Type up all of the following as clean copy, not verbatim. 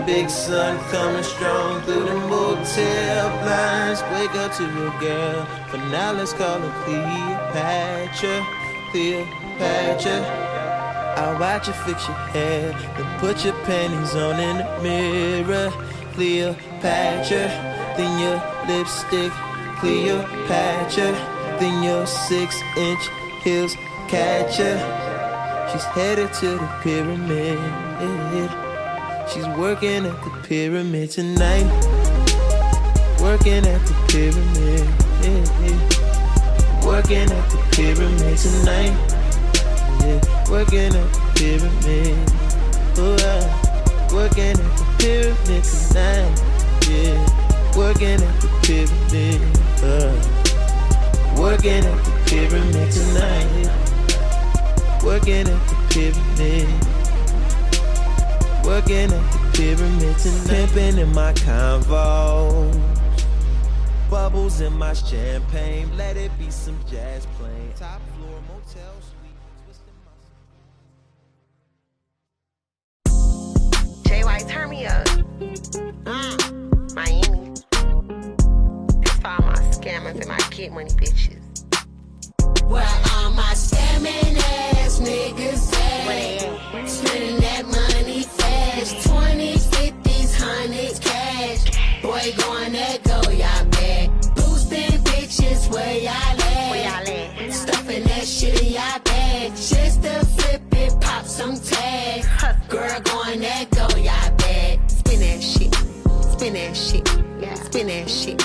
big sun coming strong through the motel blinds. Wake up to your girl, for now let's call her Cleopatra. I'll watch you fix your hair, then put your panties on in the mirror. Cleopatra, then your lipstick. Cleopatra, then your 6-inch heels catch her. She's headed to the pyramid. She's working at the pyramid tonight. Working at the pyramid. Working at the pyramid tonight. Yeah, working at the pyramid. Oh, working at the pyramid tonight. Yeah, working at the pyramid. Working at the pyramid tonight. Working at the pyramid. Working at the pyramid tonight. Pimping in my convo. Bubbles in my champagne. Let it be some jazz playing. Top floor motel suite. Jay White, turn me up. Miami. That's for all my scammers and my get money bitches. Where all my scamming ass niggas at? Spending that money fast. 20s, 50s, 100s cash. Boy, going that go, y'all back. Boosting bitches, where y'all at? Stuffing that shit in y'all bag. Just to flip it, pop some tags. Girl, going that go, y'all back. Spin that shit. Spin that shit. Spin that shit.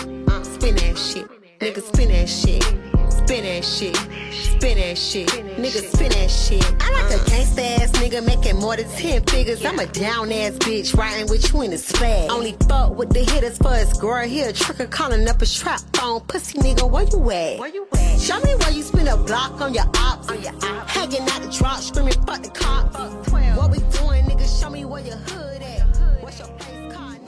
Spin that shit. Nigga, spin that shit. Spin that shit. Spin that shit. Nigga, spin that shit. I like a gangsta ass nigga making more than 10 figures. I'm a down ass bitch riding with you in the swag. Only fuck with the hitters for his girl here. A tricker calling up a trap phone. Pussy nigga, where you at? Show me where you spend a block on your ops. Hanging out the drop, screaming fuck the cops. What we doing, nigga? Show me where your hood at. What's your place called?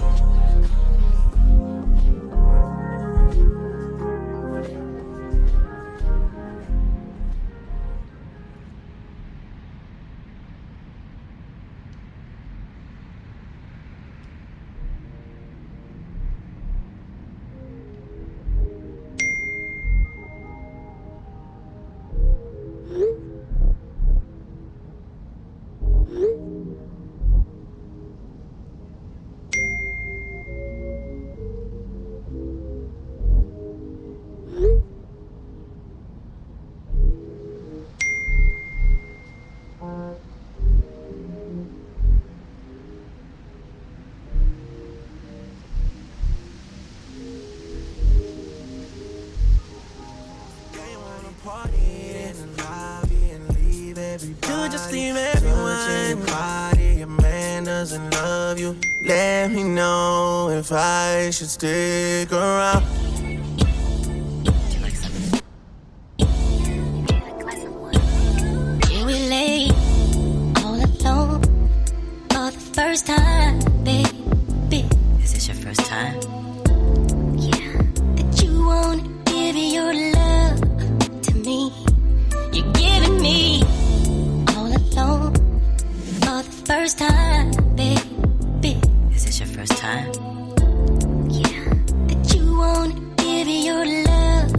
Let me know if I should stick around. Here we lay all alone for the first time, baby. Is this your first time? Yeah. That you wanna give your love to me. You're giving me all alone for the first time, baby. Is this your first time? Yeah. That you wanna give your love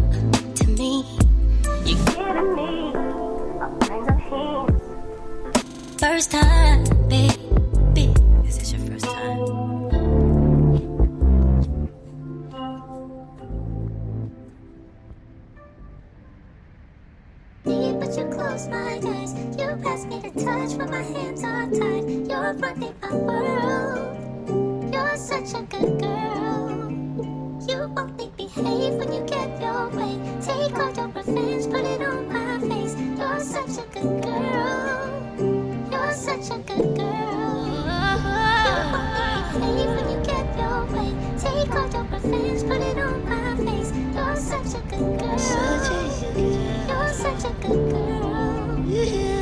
to me. You're giving me all kinds of hints. First time, baby. Is this your first time? Deep, but you close my eyes. You pass me the touch, but my hands are tied. You're running my world. You're such a good girl. You only behave when you get your way. Take all your revenge, put it on my face. You're such a good girl. You're such a good girl. You only behave when you get your way. Take all your revenge, put it on my face. You're such a good girl. You're such a good girl. Yeah.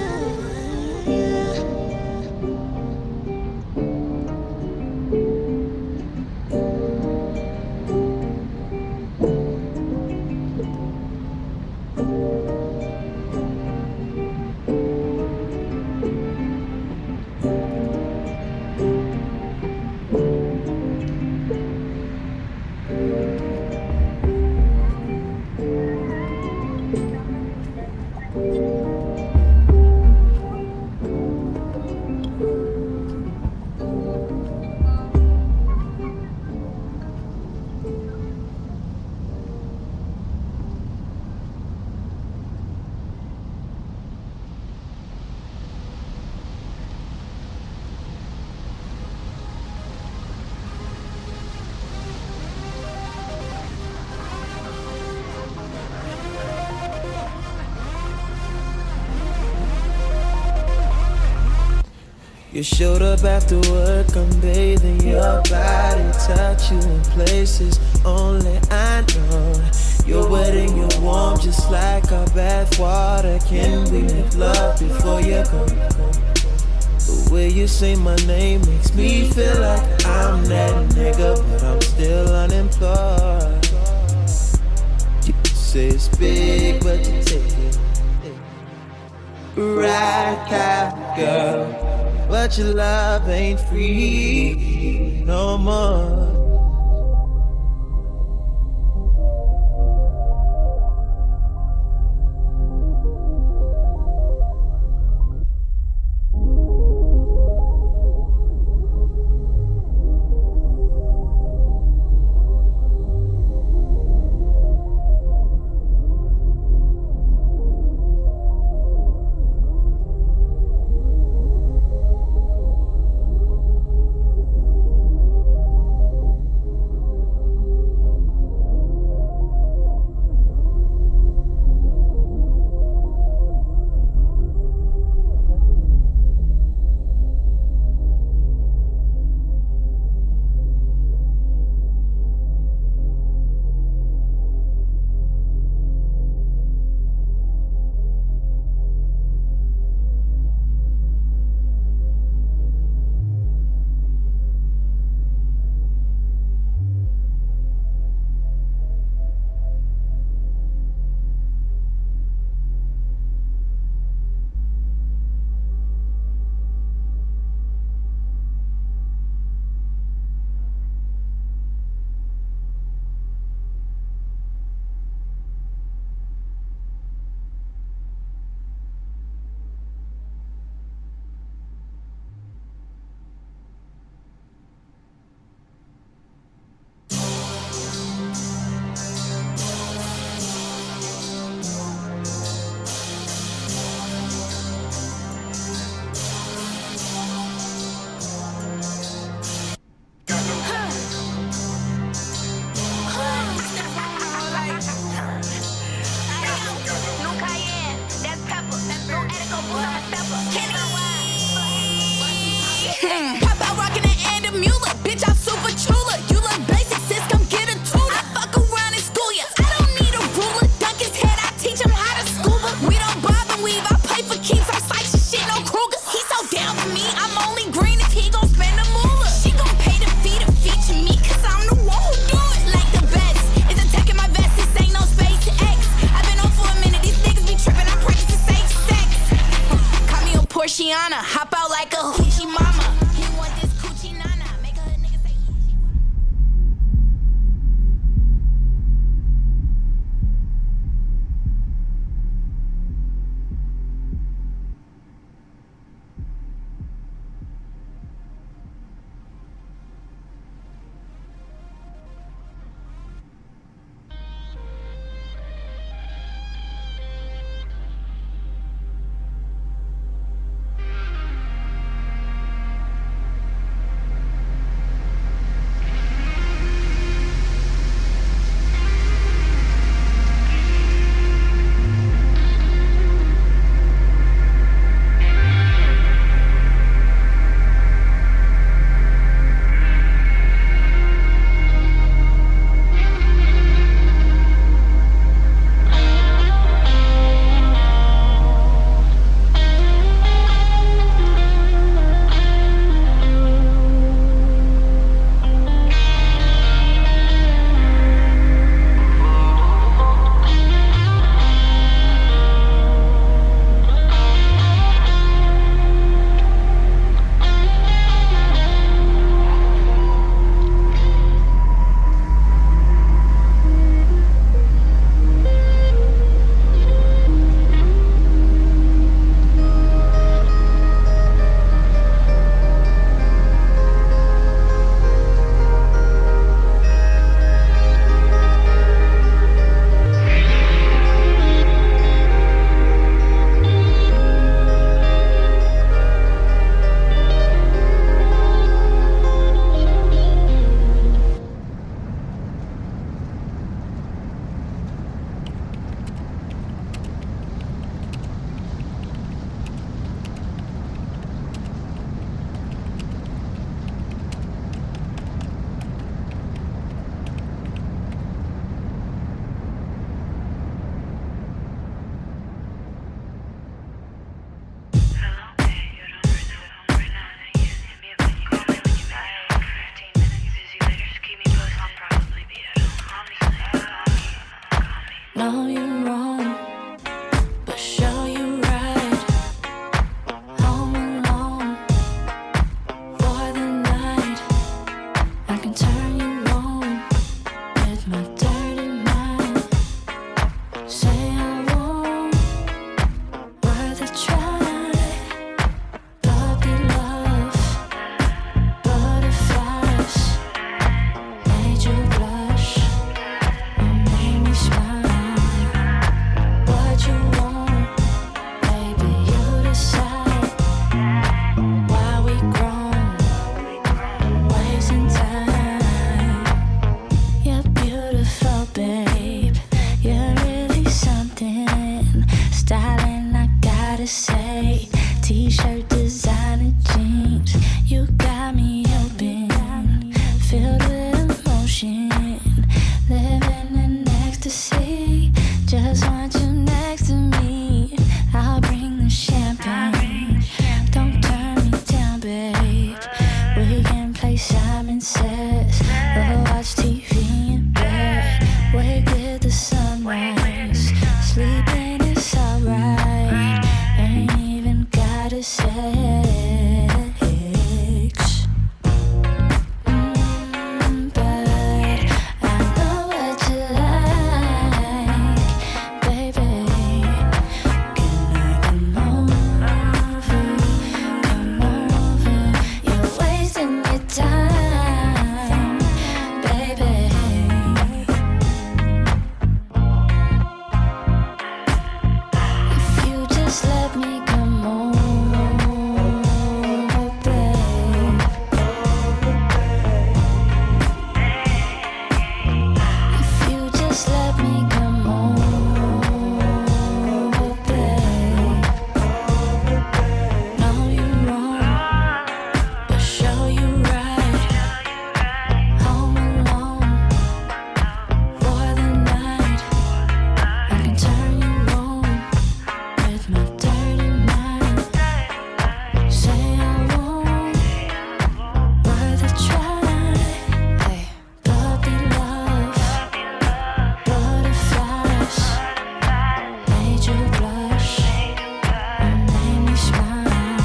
You showed up after work, I'm bathing your body, touch you in places only I know. You're wet and you're warm, just like our bath water. Can we make love before you go? The way you say my name makes me feel like I'm that nigga, but I'm still unemployed. You say it's big, but you take it right out, girl. But your love ain't free no more. Hop out like a hoochie mama. He want this coochie nana. Make a nigga say T-shirt, designer jeans. You got me open, filled with emotion, living in ecstasy. Just want you next to me. I'll bring the champagne. Don't turn me down, babe. We can play Simon Says or watch TV in bed. Wake with the sunrise. Sleeping is alright. Ain't even gotta sex. But I know what you like, baby. Can I come over? Come over. You're wasting your time, baby. If you just let me come over, babe. If you just let me come over, babe. Know you wrong, but show you right. Home alone for the night. I can turn you on with my dirty mind. Say I won't, worth a try. Hey, puppy love, butterflies, made you blush, made me smile.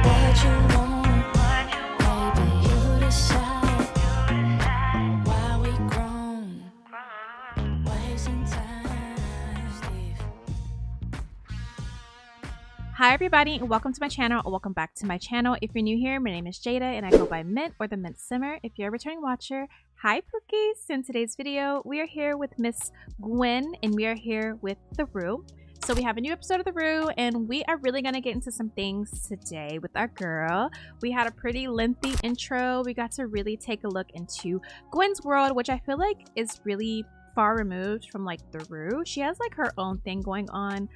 What you want, baby, you decide. Why we grown, wasting time, Steve. Hi everybody and welcome to my channel, or welcome back to my channel. If you're new here, my name is Jada and I go by Mint or the Mintsimmer. If you're a returning watcher, hi Pookies. In today's video, we are here with Miss Gwen and we are here with the Roux. So we have a new episode of the Roux and we are really gonna get into some things today with our girl. We had a pretty lengthy intro. We got to really take a look into Gwen's world, which I feel like is really far removed from like the Roux. She has like her own thing going on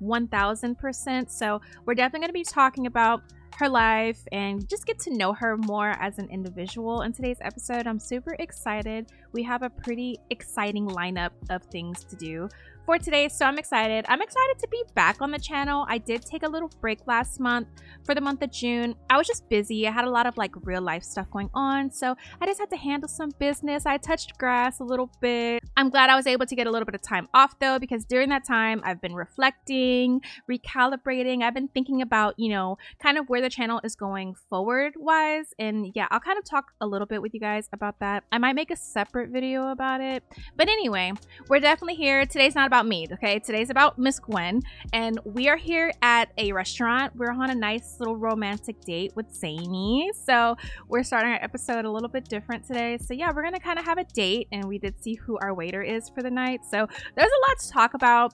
1000%. So we're definitely going to be talking about her life and just get to know her more as an individual in today's episode. I'm super excited. We have a pretty exciting lineup of things to do for today, so I'm excited. I'm excited to be back on the channel. I did take a little break last month for the month of June. I was just busy. I had a lot of like real life stuff going on, so I just had to handle some business. I touched grass a little bit. I'm glad I was able to get a little bit of time off though, because during that time I've been reflecting, recalibrating. I've been thinking about, you know, kind of where the channel is going forward wise, and yeah, I'll kind of talk a little bit with you guys about that. I might make a separate video about it, but anyway, we're definitely here. Today's not about me, okay? Today's about Miss Gwen, and we are here at a restaurant. We're on a nice little romantic date with Zany, so we're starting our episode a little bit different today. So yeah, we're gonna kind of have a date, and we did see who our waiter is for the night, so there's a lot to talk about.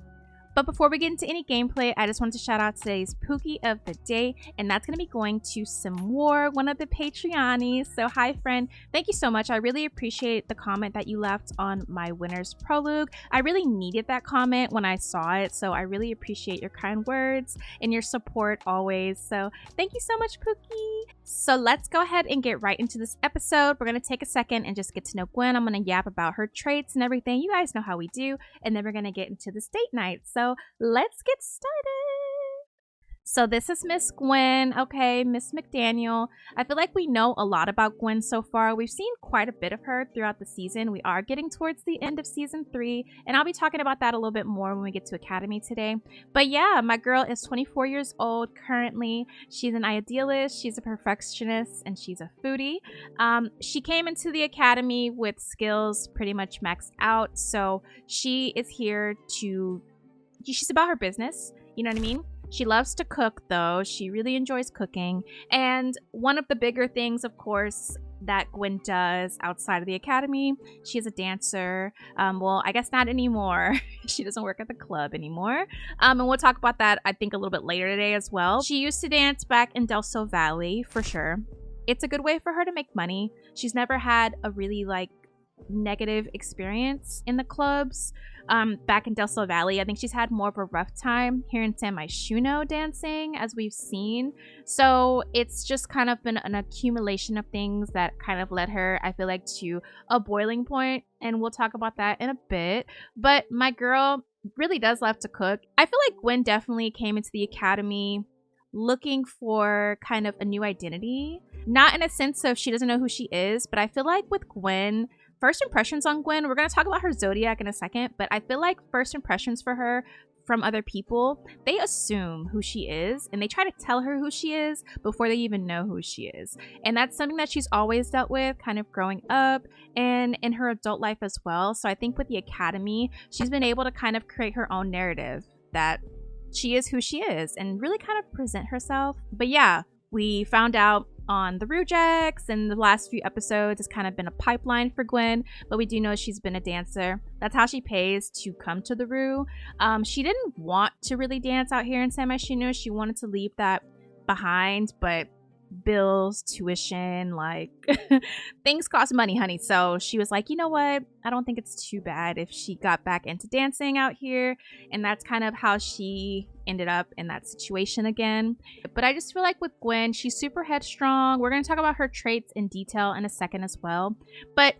But before we get into any gameplay, I just wanted to shout out today's Pookie of the day, and that's going to be going to Simwar, one of the Patreonies. So hi friend, thank you so much. I really appreciate the comment that you left on my winner's prologue. I really needed that comment when I saw it, so I really appreciate your kind words and your support always. So thank you so much, Pookie. So let's go ahead and get right into this episode. We're going to take a second and just get to know Gwen. I'm going to yap about her traits and everything. You guys know how we do, and then we're going to get into this date night. So let's get started. So this is Miss Gwen, okay, Miss McDaniel. I feel like we know a lot about Gwen so far. We've seen quite a bit of her throughout the season. We are getting towards the end of season 3, and I'll be talking about that a little bit more when we get to Academy today. But yeah, my girl is 24 years old currently. She's an idealist, she's a perfectionist, and she's a foodie. She came into the Academy with skills pretty much maxed out, so she is here to... she's about her business, you know what I mean? She loves to cook though. She really enjoys cooking. And one of the bigger things, of course, that Gwen does outside of the academy, she's a dancer. Well, I guess not anymore. She doesn't work at the club anymore. And we'll talk about that, I think, a little bit later today as well. She used to dance back in Del Sol Valley, for sure. It's a good way for her to make money. She's never had a really, like, negative experience in the clubs back in Del Sol Valley. I think she's had more of a rough time here in San Myshuno dancing, as we've seen. So it's just kind of been an accumulation of things that kind of led her, I feel like, to a boiling point, and we'll talk about that in a bit. But my girl really does love to cook. I feel like Gwen definitely came into the academy looking for kind of a new identity. Not in a sense of she doesn't know who she is, but I feel like with Gwen, first impressions on Gwen, we're going to talk about her zodiac in a second, but I feel like first impressions for her from other people, they assume who she is and they try to tell her who she is before they even know who she is. And that's something that she's always dealt with kind of growing up and in her adult life as well. So I think with the academy, she's been able to kind of create her own narrative that she is who she is and really kind of present herself. But yeah, we found out on the Roux and the last few episodes has kind of been a pipeline for Gwen, but we do know she's been a dancer. That's how she pays to come to the Roux. She didn't want to really dance out here in San Myshuno. She wanted to leave that behind, but bills, tuition, like things cost money, honey. So she was like, you know what, I don't think it's too bad if she got back into dancing out here. And that's kind of how she ended up in that situation again. But I just feel like with Gwen, she's super headstrong. We're going to talk about her traits in detail in a second as well. But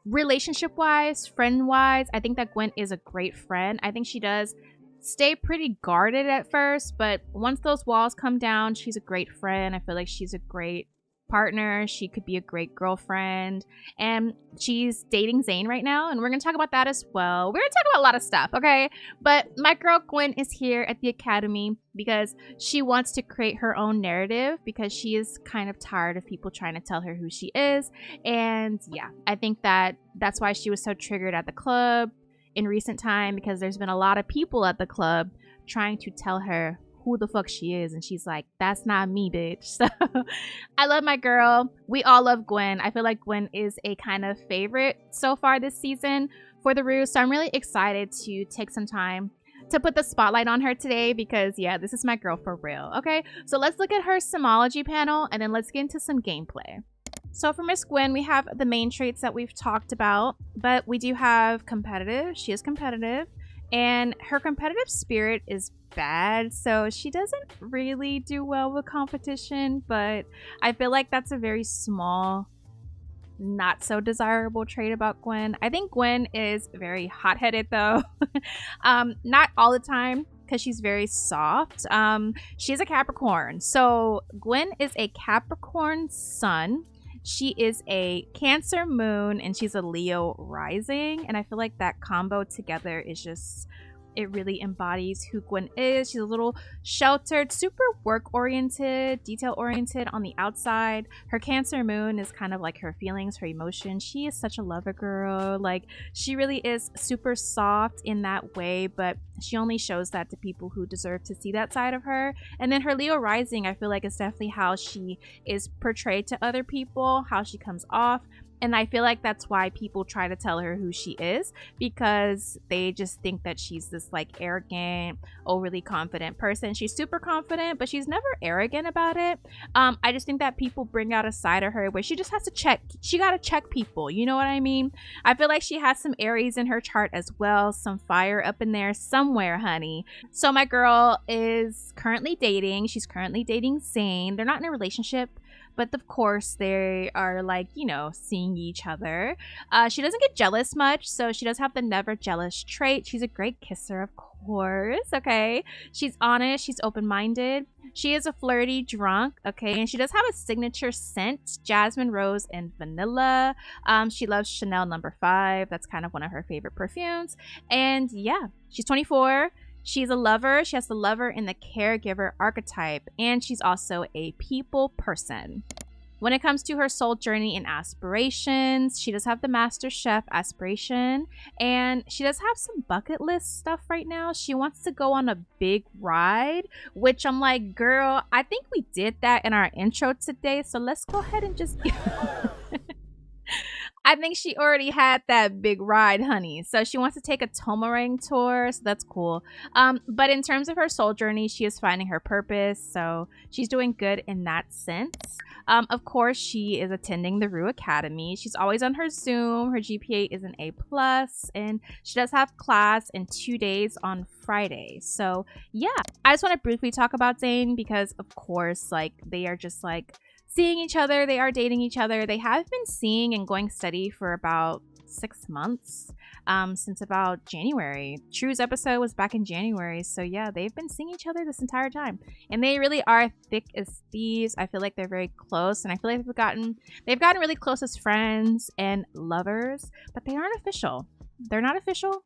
relationship wise, friend wise, I think that Gwen is a great friend. I think she does stay pretty guarded at first, but once those walls come down, she's a great friend. I feel like she's a great partner. She could be a great girlfriend, and she's dating Zane right now, and we're gonna talk about that as well. We're gonna talk about a lot of stuff, okay? But my girl Gwen is here at the academy because she wants to create her own narrative, because she is kind of tired of people trying to tell her who she is. And yeah, I think that that's why she was so triggered at the club in recent time, because there's been a lot of people at the club trying to tell her who the fuck she is, and she's like, that's not me, bitch. So I love my girl. We all love Gwen. I feel like Gwen is a kind of favorite so far this season for the Roux, so I'm really excited to take some time to put the spotlight on her today, because yeah, this is my girl for real. Okay, so let's look at her Simology panel and then let's get into some gameplay. So for Miss Gwen, we have the main traits that we've talked about, but we do have competitive. She is competitive, and her competitive spirit is bad, so she doesn't really do well with competition, but I feel like that's a very small, not so desirable trait about Gwen. I think Gwen is very hot-headed though. Not all the time, because she's very soft. She's a Capricorn, so Gwen is a Capricorn sun. She is a Cancer moon, and she's a Leo rising, and I feel like that combo together is just, it really embodies who Gwen is. She's a little sheltered, super work-oriented, detail-oriented on the outside. Her Cancer moon is kind of like her feelings, her emotions. She is such a lover girl. Like, she really is super soft in that way, but she only shows that to people who deserve to see that side of her. And then her Leo rising, I feel like, is definitely how she is portrayed to other people, how she comes off. And I feel like that's why people try to tell her who she is, because they just think that she's this like arrogant, overly confident person. She's super confident, but she's never arrogant about it. I just think that people bring out a side of her where she just has to check. She got to check people. You know what I mean? I feel like she has some Aries in her chart as well. Some fire up in there somewhere, honey. So my girl is currently dating. She's currently dating Zane. They're not in a relationship, but of course they are, like, you know, seeing each other. She doesn't get jealous much, so she does have the never jealous trait. She's a great kisser, of course, okay? She's honest, she's open-minded. She is a flirty drunk, okay? And she does have a signature scent, jasmine, rose, and vanilla. She loves Chanel No. 5. That's kind of one of her favorite perfumes. And yeah, she's 24. She's a lover. She has the lover in the caregiver archetype, and she's also a people person. When it comes to her soul journey and aspirations, she does have the Master Chef aspiration, and she does have some bucket list stuff right now. She wants to go on a big ride, which I'm like, girl, I think we did that in our intro today, so let's go ahead and just... I think she already had that big ride, honey. So she wants to take a Tomarang tour. So that's cool. But in terms of her soul journey, she is finding her purpose. So she's doing good in that sense. Of course, she is attending the Roux Academy. She's always on her Zoom. Her GPA is an A+. And she does have class in 2 days on Friday. So yeah, I just want to briefly talk about Zane because, of course, like they are just like seeing each other. They are dating each other. They have been seeing and going steady for about 6 months, since about January. True's episode was back in January. So yeah, they've been seeing each other this entire time. And they really are thick as thieves. I feel like they're very close. And I feel like they've gotten really close as friends and lovers. But they aren't official. They're not official.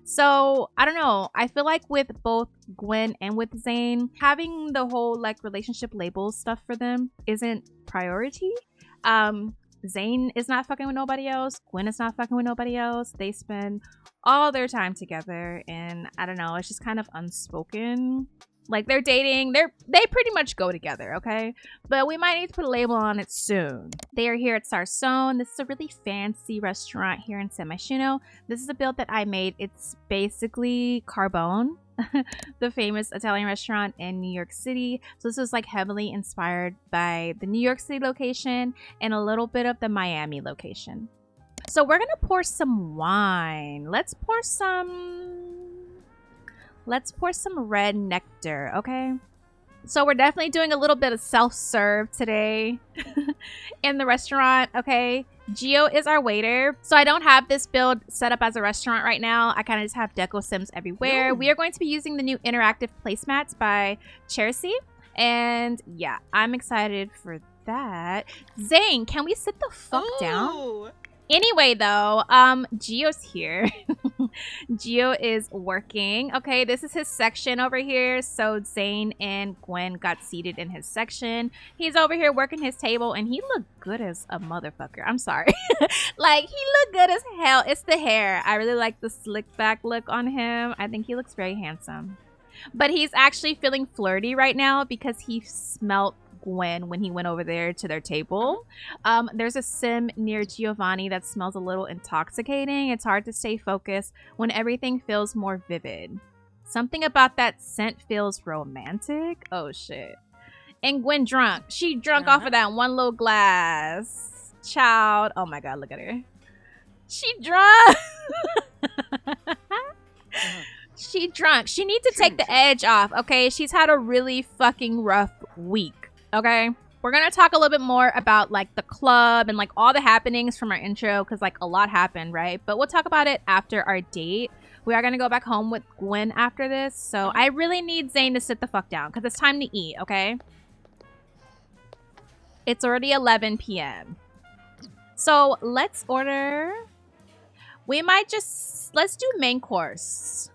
So I don't know. I feel like with both Gwen and with Zane, having the whole like relationship label stuff for them isn't priority. Zane is not fucking with nobody else. Gwen is not fucking with nobody else. They spend all their time together, and I don't know. It's just kind of unspoken. Like they're dating. They pretty much go together, okay? But we might need to put a label on it soon. They are here at Sarson. This is a really fancy restaurant here in San Myshuno. This is a build that I made. It's basically Carbone, the famous Italian restaurant in New York City. So this is like heavily inspired by the New York City location and a little bit of the Miami location. So we're gonna pour some wine. Let's pour some red nectar, okay? So we're definitely doing a little bit of self-serve today in the restaurant, okay? Gio is our waiter. So I don't have this build set up as a restaurant right now. I kind of just have deco sims everywhere. We are going to be using the new interactive placemats by Chersi. And yeah, I'm excited for that. Zane, can we sit the fuck down? Anyway, though, Gio's here. Gio is working. Okay, this is his section over here. So Zane and Gwen got seated in his section. He's over here working his table, and he looked good as a motherfucker. I'm sorry. Like, he looked good as hell. It's the hair. I really like the slick back look on him. I think he looks very handsome. But he's actually feeling flirty right now because he smelt Gwen when he went over there to their table. There's a sim near Giovanni that smells a little intoxicating. It's hard to stay focused when everything feels more vivid. Something about that scent feels romantic. Oh shit. And Gwen drunk. She drunk off of that one little glass. Child. Oh my god, look at her. She drunk. She drunk. She needs to take the edge off, okay? She's had a really fucking rough week. Okay, we're gonna talk a little bit more about like the club and like all the happenings from our intro because like a lot happened, right? But we'll talk about it after our date. We are gonna go back home with Gwen after this, so I really need Zane to sit the fuck down because it's time to eat. Okay, it's already 11 p.m. So let's order. We might just let's do main course.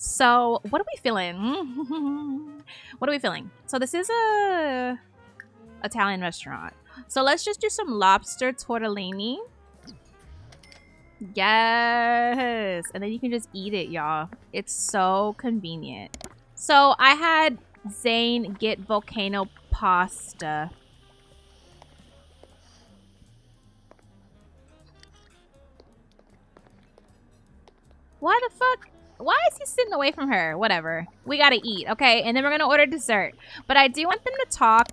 So what are we feeling? What are we feeling? So this is a Italian restaurant. So let's just do some lobster tortellini. Yes. And then you can just eat it, y'all. It's so convenient. So I had Zane get volcano pasta. Why the fuck? Why is he sitting away from her? Whatever. We gotta eat, okay? And then we're gonna order dessert. But I do want them to talk.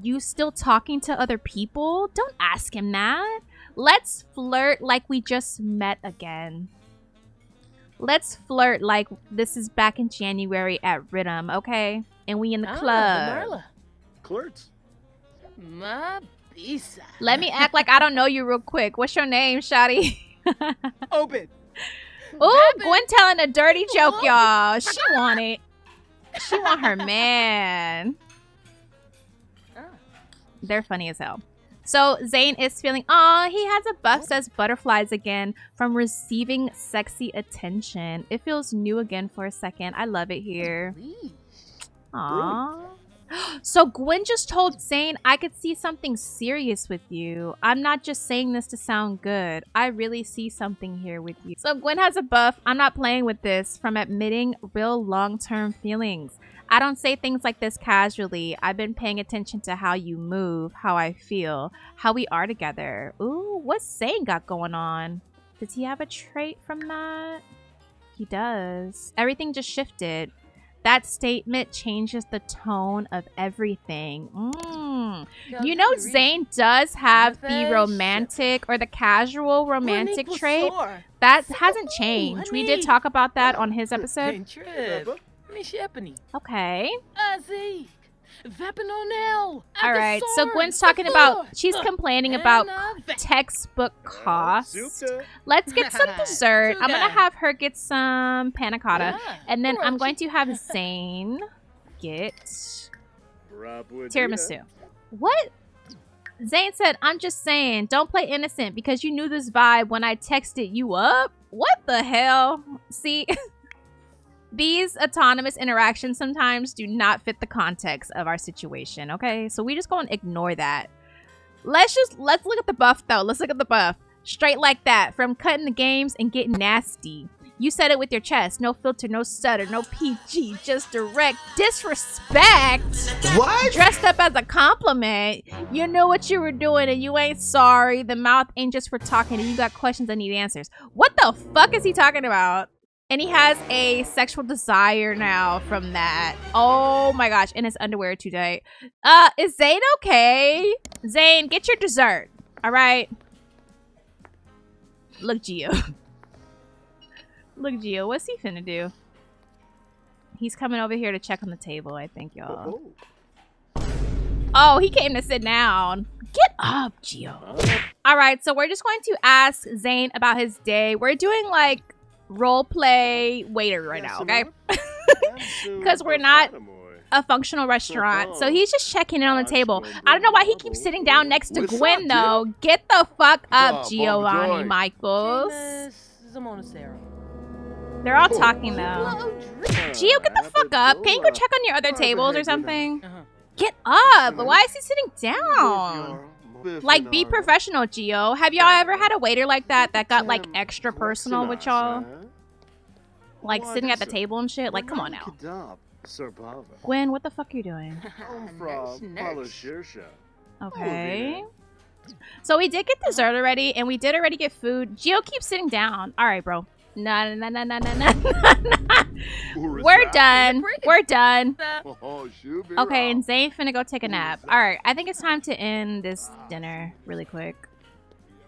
You still talking to other people? Don't ask him that. Let's flirt like we just met again. Let's flirt like this is back in January at Rhythm, okay? And we in the club. Flirts. My pizza. Let me act like I don't know you real quick. What's your name, shawty? Open. Ooh, Gwen telling a dirty joke, y'all. She want it. She want her man. They're funny as hell. So Zane is feeling, aw, he has a buff says butterflies again from receiving sexy attention. It feels new again for a second. I love it here. Aw. So Gwen just told Zane I could see something serious with you. I'm not just saying this to sound good. I really see something here with you. So Gwen has a buff. I'm not playing with this from admitting real long-term feelings. I don't say things like this casually. I've been paying attention to how you move, how I feel, how we are together. Ooh, what's Zane got going on? Does he have a trait from that? He does. Everything just shifted. That statement changes the tone of everything. You know, Zane does have the romantic or the casual romantic trait. That hasn't changed. We did talk about that on his episode. Okay. All right, so Gwen's talking about, she's complaining about textbook costs. Let's get some dessert. I'm going to have her get some panna cotta, and then I'm going to have Zane get tiramisu. What? Zane said, I'm just saying, don't play innocent because you knew this vibe when I texted you up. What the hell? See? These autonomous interactions sometimes do not fit the context of our situation, okay? So we just gonna ignore that. Let's look at the buff though. Let's look at the buff. Straight like that, from cutting the games and getting nasty. You said it with your chest. No filter, no stutter, no PG, just direct disrespect. What? Dressed up as a compliment. You knew what you were doing and you ain't sorry. The mouth ain't just for talking and you got questions that need answers. What the fuck is he talking about? And he has a sexual desire now from that. Oh my gosh. In his underwear today. Is Zane okay? Zane, get your dessert. All right. Look, Gio. Look, Gio. What's he finna do? He's coming over here to check on the table, I think, y'all. Oh, he came to sit down. Get up, Gio. All right. So we're just going to ask Zane about his day. We're doing like role play waiter right now, okay? Because we're not a functional restaurant. So he's just checking in on the table. I don't know why he keeps sitting down next to Gwen though. Get the fuck up, Giovanni Michaels. They're all talking though. Gio, get the fuck up. Can you go check on your other tables or something? Get up. Why is he sitting down? Like, be professional, Gio. Have y'all ever had a waiter like that got like extra personal with y'all? Like sitting at the table and shit? Like, come on now. Gwen, what the fuck are you doing? Okay. So we did get dessert already, and we did already get food. Gio keeps sitting down. All right, bro. No. We're done. We're done. Okay, and Zane finna go take a nap. All right, I think it's time to end this dinner really quick.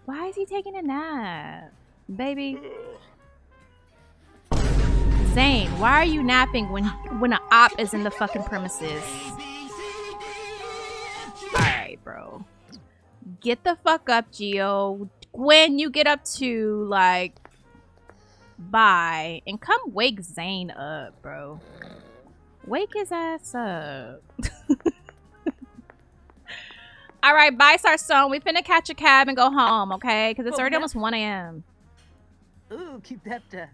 Why is he taking a nap? Baby. Zane, why are you napping when an op is in the fucking premises? All right, bro. Get the fuck up, Gio. Gwen, you get up to, like, bye. And come wake Zane up, bro. Wake his ass up. All right, bye, Sarstone. We finna catch a cab and go home, okay? Because it's already almost 1 a.m. Ooh, keep that.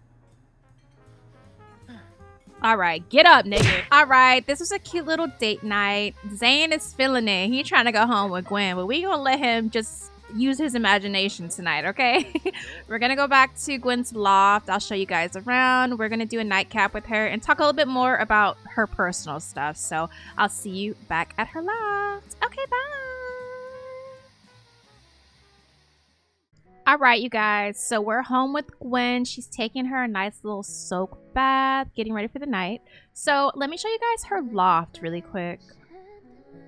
All right, get up, nigga. All right, this was a cute little date night. Zane is feeling it. He trying to go home with Gwen, but we gonna let him just use his imagination tonight, okay? We're gonna go back to Gwen's loft. I'll show you guys around. We're gonna do a nightcap with her and talk a little bit more about her personal stuff. So I'll see you back at her loft. Okay, bye. All right, you guys. So we're home with Gwen. She's taking her a nice little soak bath, getting ready for the night. So let me show you guys her loft really quick.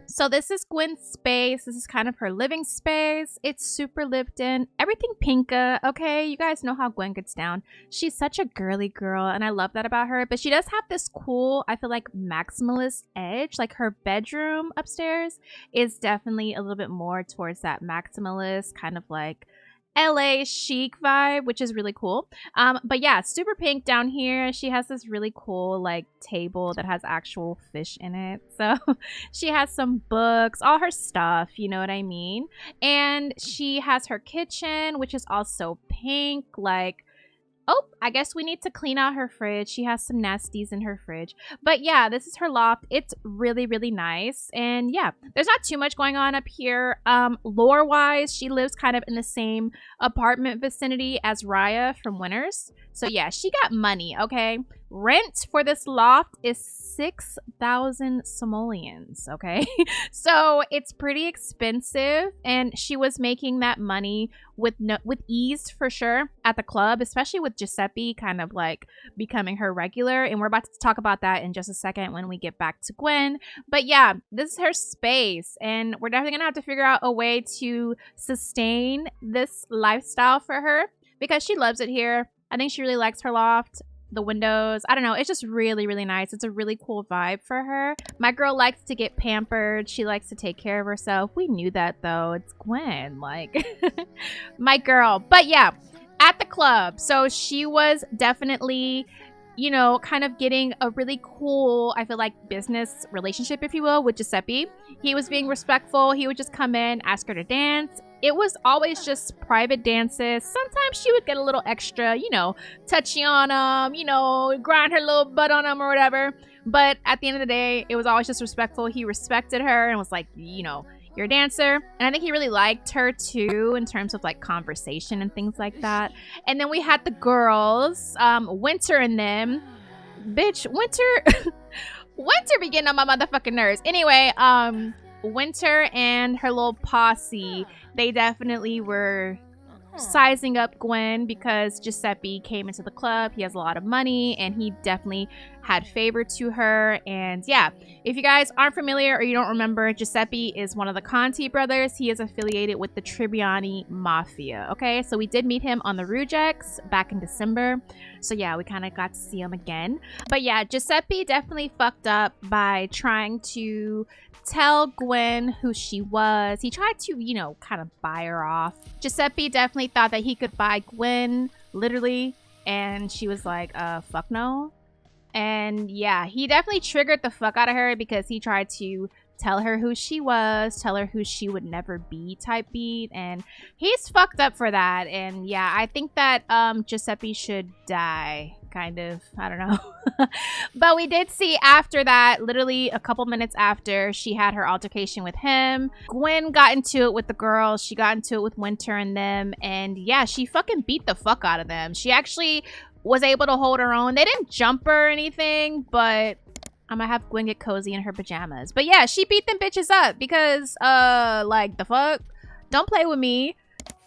So this is Gwen's space. This is kind of her living space. It's super lived in. Everything pinka, okay? You guys know how Gwen gets down. She's such a girly girl, and I love that about her. But she does have this cool, I feel like, maximalist edge. Like her bedroom upstairs is definitely a little bit more towards that maximalist, kind of like LA chic vibe, which is really cool. But yeah, super pink down here. She has this really cool like table that has actual fish in it. So she has some books, all her stuff, you know what I mean? And she has her kitchen, which is also pink. Like, Oh, I guess we need to clean out her fridge. She has some nasties in her fridge. But yeah, this is her loft. It's really, really nice. And yeah, there's not too much going on up here. Lore-wise, she lives kind of in the same apartment vicinity as Raya from Winners. So yeah, she got money, okay? Rent for this loft is 6,000 simoleons, okay? So it's pretty expensive, and she was making that money with ease for sure at the club, especially with Giuseppe kind of like becoming her regular. And we're about to talk about that in just a second when we get back to Gwen. But yeah, this is her space, and we're definitely gonna have to figure out a way to sustain this lifestyle for her because she loves it here. I think she really likes her loft. The windows, I don't know, it's just really, really nice. It's a really cool vibe for her. My girl likes to get pampered. She likes to take care of herself. We knew that though. It's Gwen, like my girl. But yeah, at the club, so she was definitely, you know, kind of getting a really cool, I feel like, business relationship, if you will, with Giuseppe. He was being respectful. He would just come in, ask her to dance. It was always just private dances. Sometimes she would get a little extra, you know, touchy on him, you know, grind her little butt on him or whatever. But at the end of the day, it was always just respectful. He respected her and was like, you know, you're a dancer. And I think he really liked her too in terms of like conversation and things like that. And then we had the girls, Winter and them. Bitch, Winter, Winter be getting on my motherfucking nerves. Anyway, Winter and her little posse, they definitely were sizing up Gwen because Giuseppe came into the club. He has a lot of money and he definitely had favor to her. And yeah, if you guys aren't familiar or you don't remember, Giuseppe is one of the Conti brothers. He is affiliated with the Tribbiani Mafia. Okay, so we did meet him on the Roux back in December. So yeah, we kind of got to see him again. But yeah, Giuseppe definitely fucked up by trying to tell Gwen who she was. He tried to, you know, kind of buy her off. Giuseppe definitely thought that he could buy Gwen, literally, and she was like, fuck no. And yeah, he definitely triggered the fuck out of her because he tried to tell her who she was, tell her who she would never be type beat, and he's fucked up for that. And yeah, I think that Giuseppe should die, kind of. I don't know. But we did see after that, literally a couple minutes after she had her altercation with him, Gwen got into it with the girls. She got into it with Winter and them, and yeah, she fucking beat the fuck out of them. She actually was able to hold her own. They didn't jump her or anything, but I'm gonna have Gwen get cozy in her pajamas. But yeah, she beat them bitches up because, like, the fuck? Don't play with me.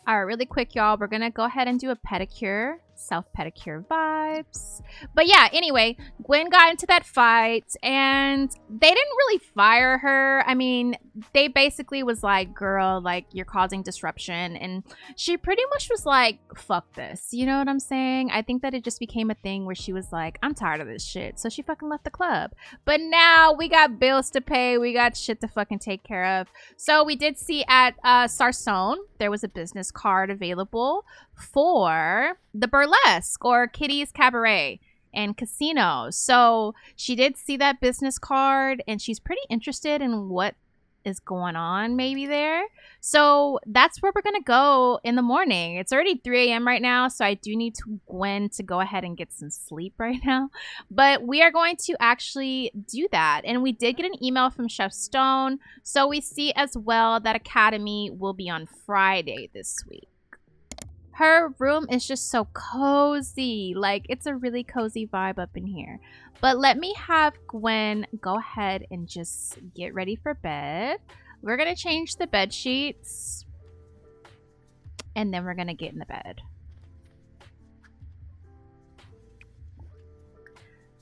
All right, really quick, y'all. We're gonna go ahead and do a pedicure. Self-pedicure vibes. But yeah, anyway, Gwen got into that fight and they didn't really fire her. I mean, they basically was like, girl, like, you're causing disruption. And she pretty much was like, fuck this. You know what I'm saying? I think that it just became a thing where she was like, I'm tired of this shit. So she fucking left the club. But now we got bills to pay. We got shit to fucking take care of. So we did see at Sarsone, there was a business card available for the burlesque or Kitty's Cabaret and Casino. So she did see that business card and she's pretty interested in what is going on maybe there. So that's where we're gonna go in the morning. It's already 3 a.m. right now, so I do need Gwen to go ahead and get some sleep right now. But we are going to actually do that. And we did get an email from Chef Stone. So we see as well that Academy will be on Friday this week. Her room is just so cozy. Like, it's a really cozy vibe up in here. But let me have Gwen go ahead and just get ready for bed. We're going to change the bed sheets. And then we're going to get in the bed.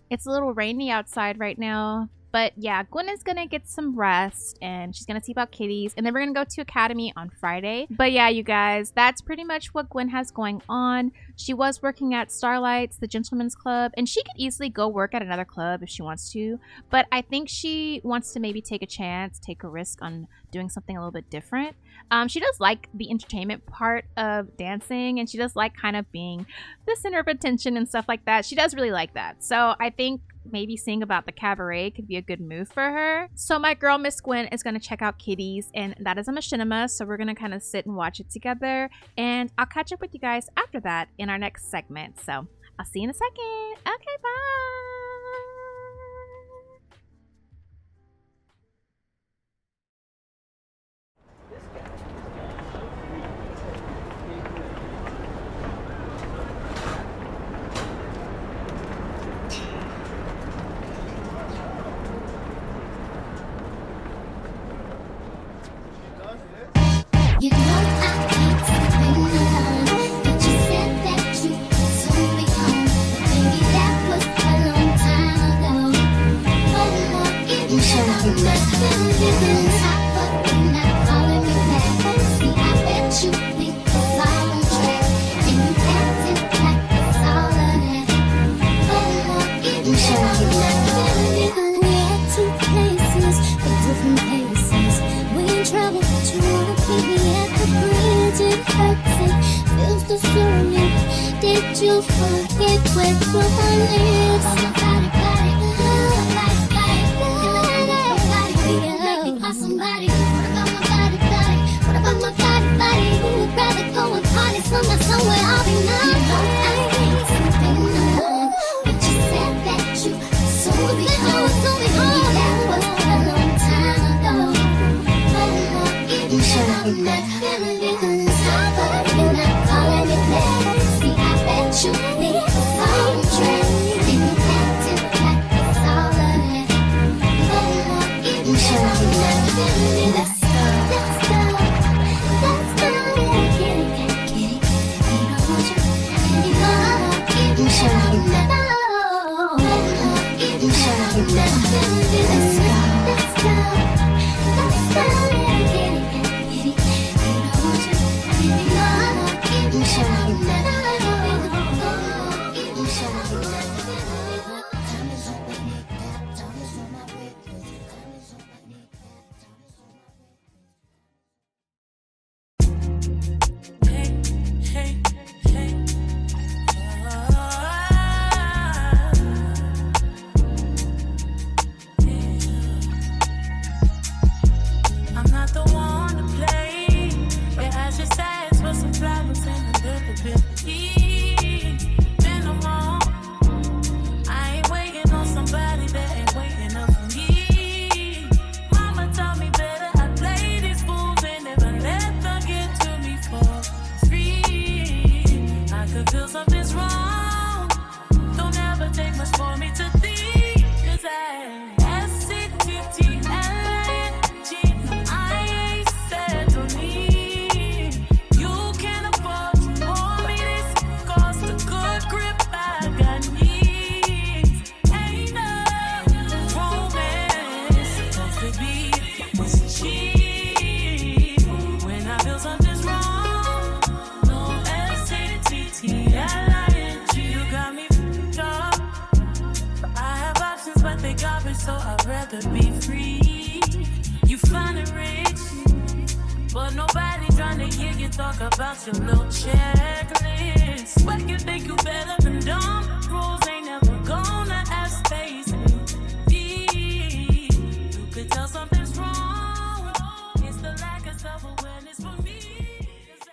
It's a little rainy outside right now. But yeah, Gwen is gonna get some rest and she's gonna see about kitties, and then we're gonna go to Academy on Friday. But yeah, you guys, that's pretty much what Gwen has going on. She was working at Starlight's, the Gentleman's Club, and she could easily go work at another club if she wants to. But I think she wants to maybe take a chance, take a risk on doing something a little bit different. She does like the entertainment part of dancing, and she does like kind of being the center of attention and stuff like that. She does really like that. So I think maybe seeing about the cabaret could be a good move for her. So my girl, Miss Gwen, is going to check out kitties, and that is a machinima. So we're going to kind of sit and watch it together, and I'll catch up with you guys after that in our next segment. So I'll see you in a second. Okay, bye. You know I can't sleep alone, but you said that you would soon be home. But baby, that was a long time ago. Oh Lord, if you should have been on top of me, not calling me back. See, I bet you think it's all on track, and you acting like it's all of that. Oh Lord, if you should have been. We at two places, but different paces. We in trouble, but you wanna keep me at the bridge. It hurts, it feels discerning. Did you forget where your lives? Oh my body, body, love, body, body, make me call somebody. What about my body, body? What about my body, body? Who would rather go and party somewhere I'll be now? You know I ain't sleeping alone, but you said that you soon be home. Baby, that was a long time ago. Oh Lord, if you should have been that feeling on top of me, not calling me back. See, I bet you think it's all on track, and you acting like it's all of that. Oh Lord, if you should have been that feeling. Let's go, let's go, let's go. Get it, get it, get it. You know what you if you should have been that. Oh Lord, if you should have been that feeling. Let's go, let's go, let's go. Get it, get it, get it. You know what you if you should have been that. Oh, if you should have been that. Time is up, I need that. Time is on my way. Time is up, I need that. Time is on my way. I'm not the one to play. Yeah, I just asked for some flowers and a little bit of tea. Then I'm wrong. I ain't waiting on somebody that ain't waiting up for me. Mama taught me better. I play these fools and never let them get to me for free. I could feel something's wrong. Don't ever take much for me to think. 'Cause I S-C-T-T-L-I-N-G. I ain't settled me. You can't afford to hold me. This cost a good grip. I got needs. Ain't no romance supposed to be this cheap. When I feel something's wrong, no S-C-T-T-L-I-N-G. You got me f***ed up. I have options, but they garbage, so I'd rather be free. You find it rich, but nobody trying to hear you talk about your little checklist. What you think you better than dumb? Rules ain't never gonna have space. You could tell something's wrong. It's the lack of self-awareness for me. 'Cause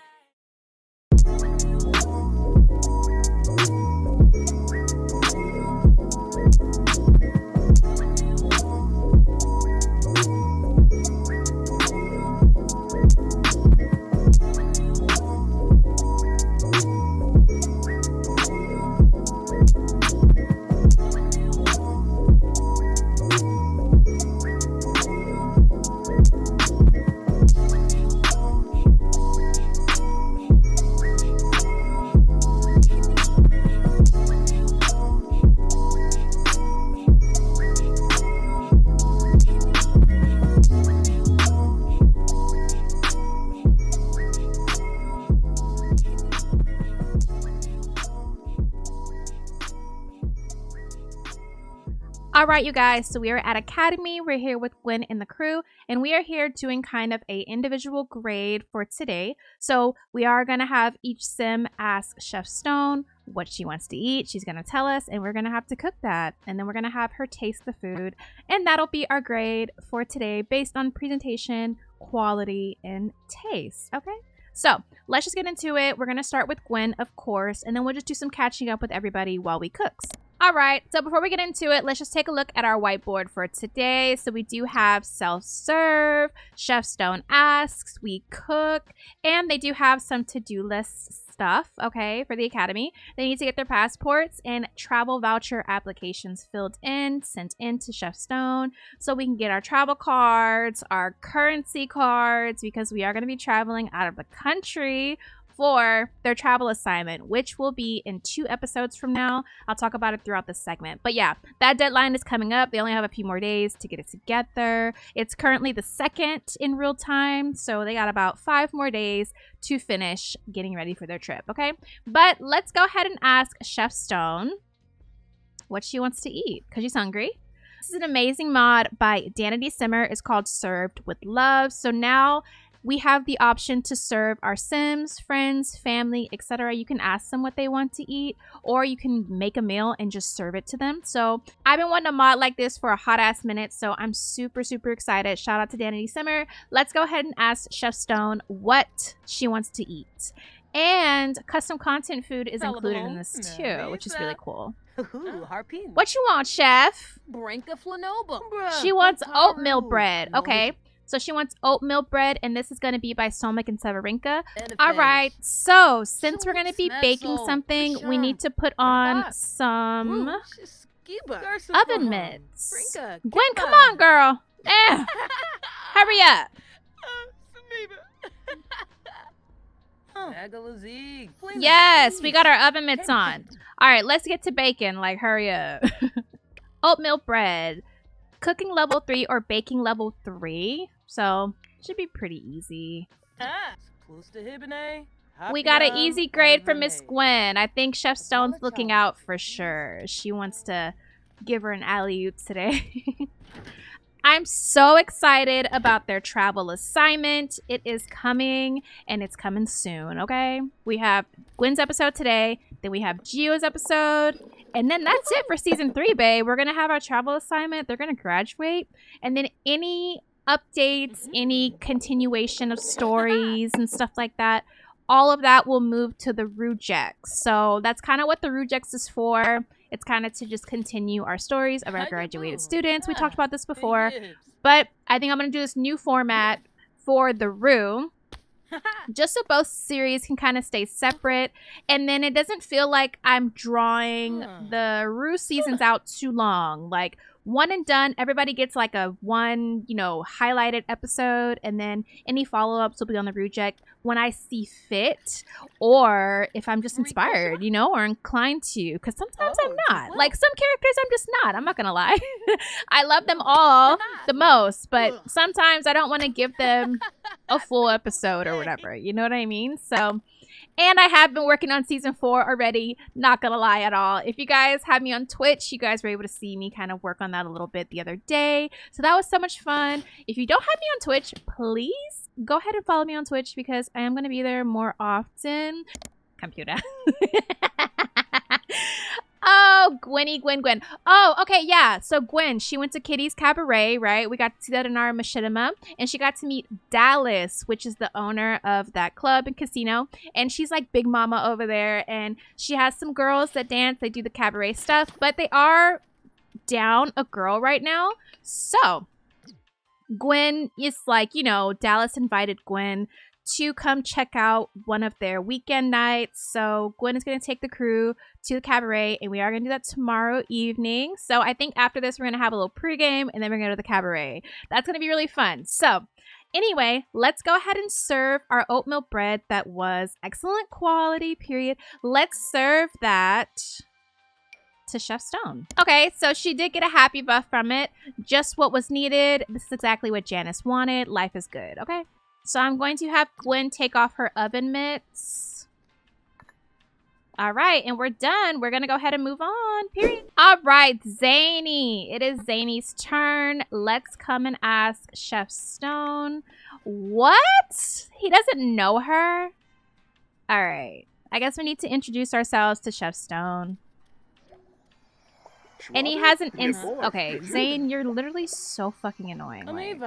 All right, you guys, so we are at Academy. We're here with Gwen and the crew, and we are here doing kind of a individual grade for today. So we are going to have each sim ask Chef Stone what she wants to eat. She's going to tell us, and we're going to have to cook that. And then we're going to have her taste the food, and that'll be our grade for today based on presentation, quality, and taste. Okay? So let's just get into it. We're going to start with Gwen, of course, and then we'll just do some catching up with everybody while we cook. All right, so before we get into it, let's just take a look at our whiteboard for today. So we do have self-serve, Chef Stone asks, we cook, and they do have some to-do list stuff, okay, for the academy. They need to get their passports and travel voucher applications filled in, sent in to Chef Stone, so we can get our travel cards, our currency cards, because we are going to be traveling out of the country for their travel assignment, which will be in 2 episodes from now. I'll talk about it throughout this segment. But yeah, that deadline is coming up. They only have a few more days to get it together. It's currently the 2nd in real time, so they got about 5 more days to finish getting ready for their trip, okay? But let's go ahead and ask Chef Stone what she wants to eat, because she's hungry. This is an amazing mod by Danity Simmer. It's called Served with Love. So now we have the option to serve our Sims, friends, family, etc. You can ask them what they want to eat, or you can make a meal and just serve it to them. So I've been wanting a mod like this for a hot ass minute, so I'm super excited. Shout out to Danity Simmer. Let's go ahead and ask Chef Stone what she wants to eat. And custom content food is included in this too, which is really cool. Harpin. What you want, Chef? Brinka Flanoba. She wants oatmeal bread. Okay. So she wants oatmeal bread, and this is going to be by Solmik and Severinka. All right, so since we're going to be baking something, we need to put on some oven mitts. Gwen, come on, girl. Hurry up. Yes, we got our oven mitts on. All right, let's get to baking. Like, hurry up. Oatmeal bread. Cooking level 3 or baking level 3. So, should be pretty easy. We got an easy grade from Miss Gwen. I think Chef Stone's looking out for sure. She wants to give her an alley-oop today. I'm so excited about their travel assignment. It is coming, and it's coming soon, okay? We have Gwen's episode today, then we have Gio's episode, and then that's it for season 3, babe. We're going to have our travel assignment. They're going to graduate, and then any updates, any continuation of stories and stuff like that, all of that will move to the Roux. So that's kind of what the Roux is for. It's kind of to just continue our stories of our graduated students. We talked about this before, but I think I'm going to do this new format for the Roux, just so both series can kind of stay separate, and then it doesn't feel like I'm drawing the Roux seasons out too long. Like, one and done, everybody gets like a one, highlighted episode, and then any follow-ups will be on the Roux when I see fit, or if I'm just inspired, or inclined to, because sometimes I'm not. Like, some characters I'm just not. I'm not gonna lie. I love them all the most, but sometimes I don't want to give them a full episode or whatever. You know what I mean? So, and I have been working on season 4 already, not gonna lie at all. If you guys have me on Twitch, you guys were able to see me kind of work on that a little bit the other day. So that was so much fun. If you don't have me on Twitch, please go ahead and follow me on Twitch, because I am gonna be there more often. Computer. Oh, Gwen. Oh, okay, yeah. So Gwen, she went to Kitty's Cabaret, right? We got to see that in our machinima. And she got to meet Dallas, which is the owner of that club and casino. And she's like big mama over there. And she has some girls that dance. They do the cabaret stuff. But they are down a girl right now. So Gwen is like, Dallas invited Gwen to come check out one of their weekend nights. So Gwen is going to take the crew to the cabaret, and we are going to do that tomorrow evening. So I think after this, we're going to have a little pregame, and then we're going to go to the cabaret. That's going to be really fun. So anyway, let's go ahead and serve our oatmeal bread that was excellent quality, period. Let's serve that to Chef Stone. Okay, so she did get a happy buff from it. Just what was needed. This is exactly what Janice wanted. Life is good, okay? So I'm going to have Gwen take off her oven mitts. All right, and we're done. We're going to go ahead and move on, period. All right, Zany. It is Zany's turn. Let's come and ask Chef Stone. What? He doesn't know her? All right. I guess we need to introduce ourselves to Chef Stone. And he has an okay, Zane, you're literally so fucking annoying. Like,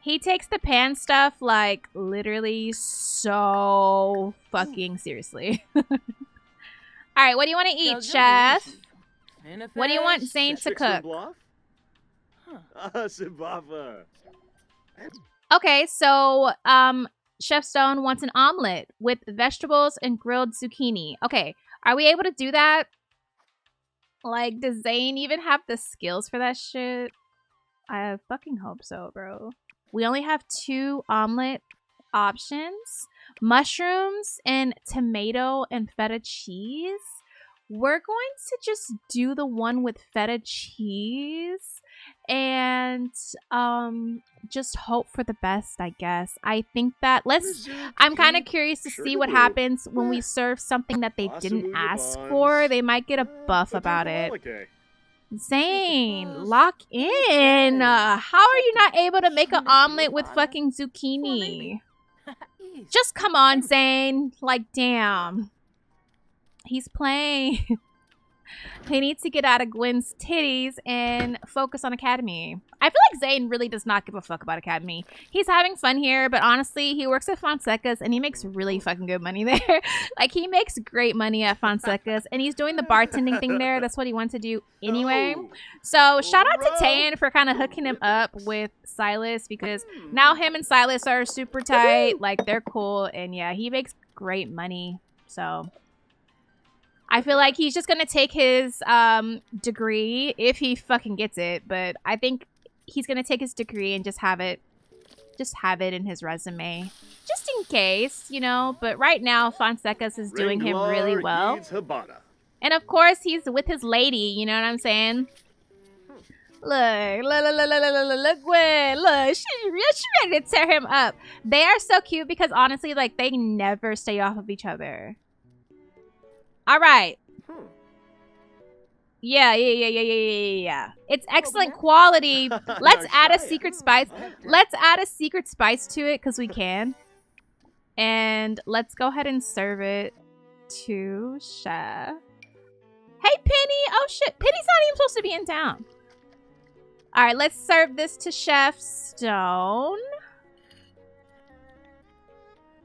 He takes the pan stuff like literally so fucking seriously. All right, what do you want to eat, chef? What do you want Zane to cook? Okay, so Chef Stone wants an omelet with vegetables and grilled zucchini. Okay, are we able to do that? Like, does Zane even have the skills for that shit? I fucking hope so, bro. We only have 2 omelet options. Mushrooms and tomato and feta cheese. We're going to just do the one with feta cheese and just hope for the best, I guess. I think that I'm kind of curious to see what happens when we serve something that they didn't ask for. They might get a buff about it. Zane, lock in. How are you not able to make an omelet with fucking zucchini? Just come on, Zane. Like, damn. He's playing. He needs to get out of Gwen's titties and focus on Academy. I feel like Zane really does not give a fuck about Academy. He's having fun here, but honestly, he works at Fonseca's and he makes really fucking good money there. Like, he makes great money at Fonseca's and he's doing the bartending thing there. That's what he wants to do anyway. So shout out to Tan for kind of hooking him up with Silas, because now him and Silas are super tight. Like, they're cool, and yeah, he makes great money. So I feel like he's just gonna take his degree if he fucking gets it, but I think he's gonna take his degree and just have it in his resume, just in case, you know. But right now, Fonseca's is doing him really well, and of course, he's with his lady. You know what I'm saying? Look, Gwen. Look, she's ready to tear him up. They are so cute because honestly, like, they never stay off of each other. All right. Yeah. It's excellent quality. Let's add a secret spice. Let's add a secret spice to it because we can. And let's go ahead and serve it to Chef. Hey, Penny. Oh, shit. Penny's not even supposed to be in town. All right, let's serve this to Chef Stone.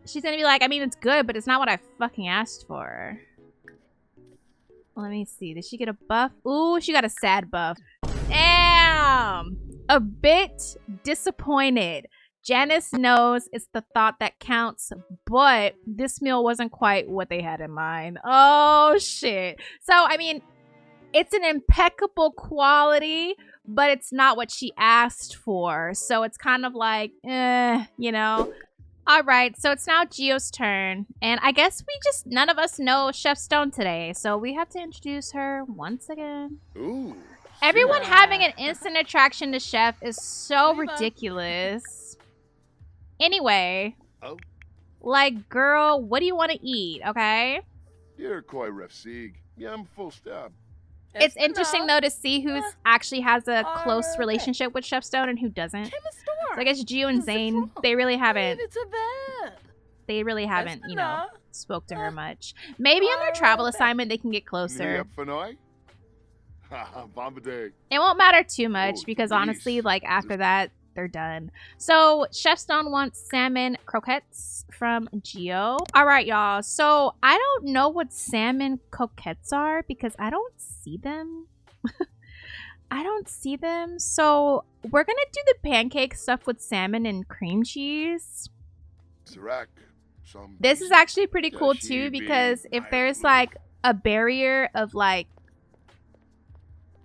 She's going to be like, I mean, it's good, but it's not what I fucking asked for. Let me see. Did she get a buff? Ooh, she got a sad buff. Damn. A bit disappointed. Janice knows it's the thought that counts, but this meal wasn't quite what they had in mind. Oh, shit. So, I mean, it's an impeccable quality, but it's not what she asked for. So it's kind of like, you know. All right, so it's now Gio's turn, and I guess none of us know Chef Stone today, so we have to introduce her once again. Ooh. Everyone having an instant attraction to Chef is so ridiculous. Anyway, like, girl, what do you want to eat, okay? You're quite ref sieg. Yeah, I'm full stop. It's interesting, though, to see who actually has a close relationship with Chef Stone and who doesn't. So I guess Gio and Zane, they really haven't, you know, spoke to her much. Maybe on their travel assignment, they can get closer. It won't matter too much because, honestly, like, after that, they're done. So Chef Stone wants salmon croquettes from Gio. All right, y'all. So I don't know what salmon croquettes are because I don't see them. I don't see them. So we're going to do the pancake stuff with salmon and cream cheese. This is actually pretty cool too because if there's like a barrier of like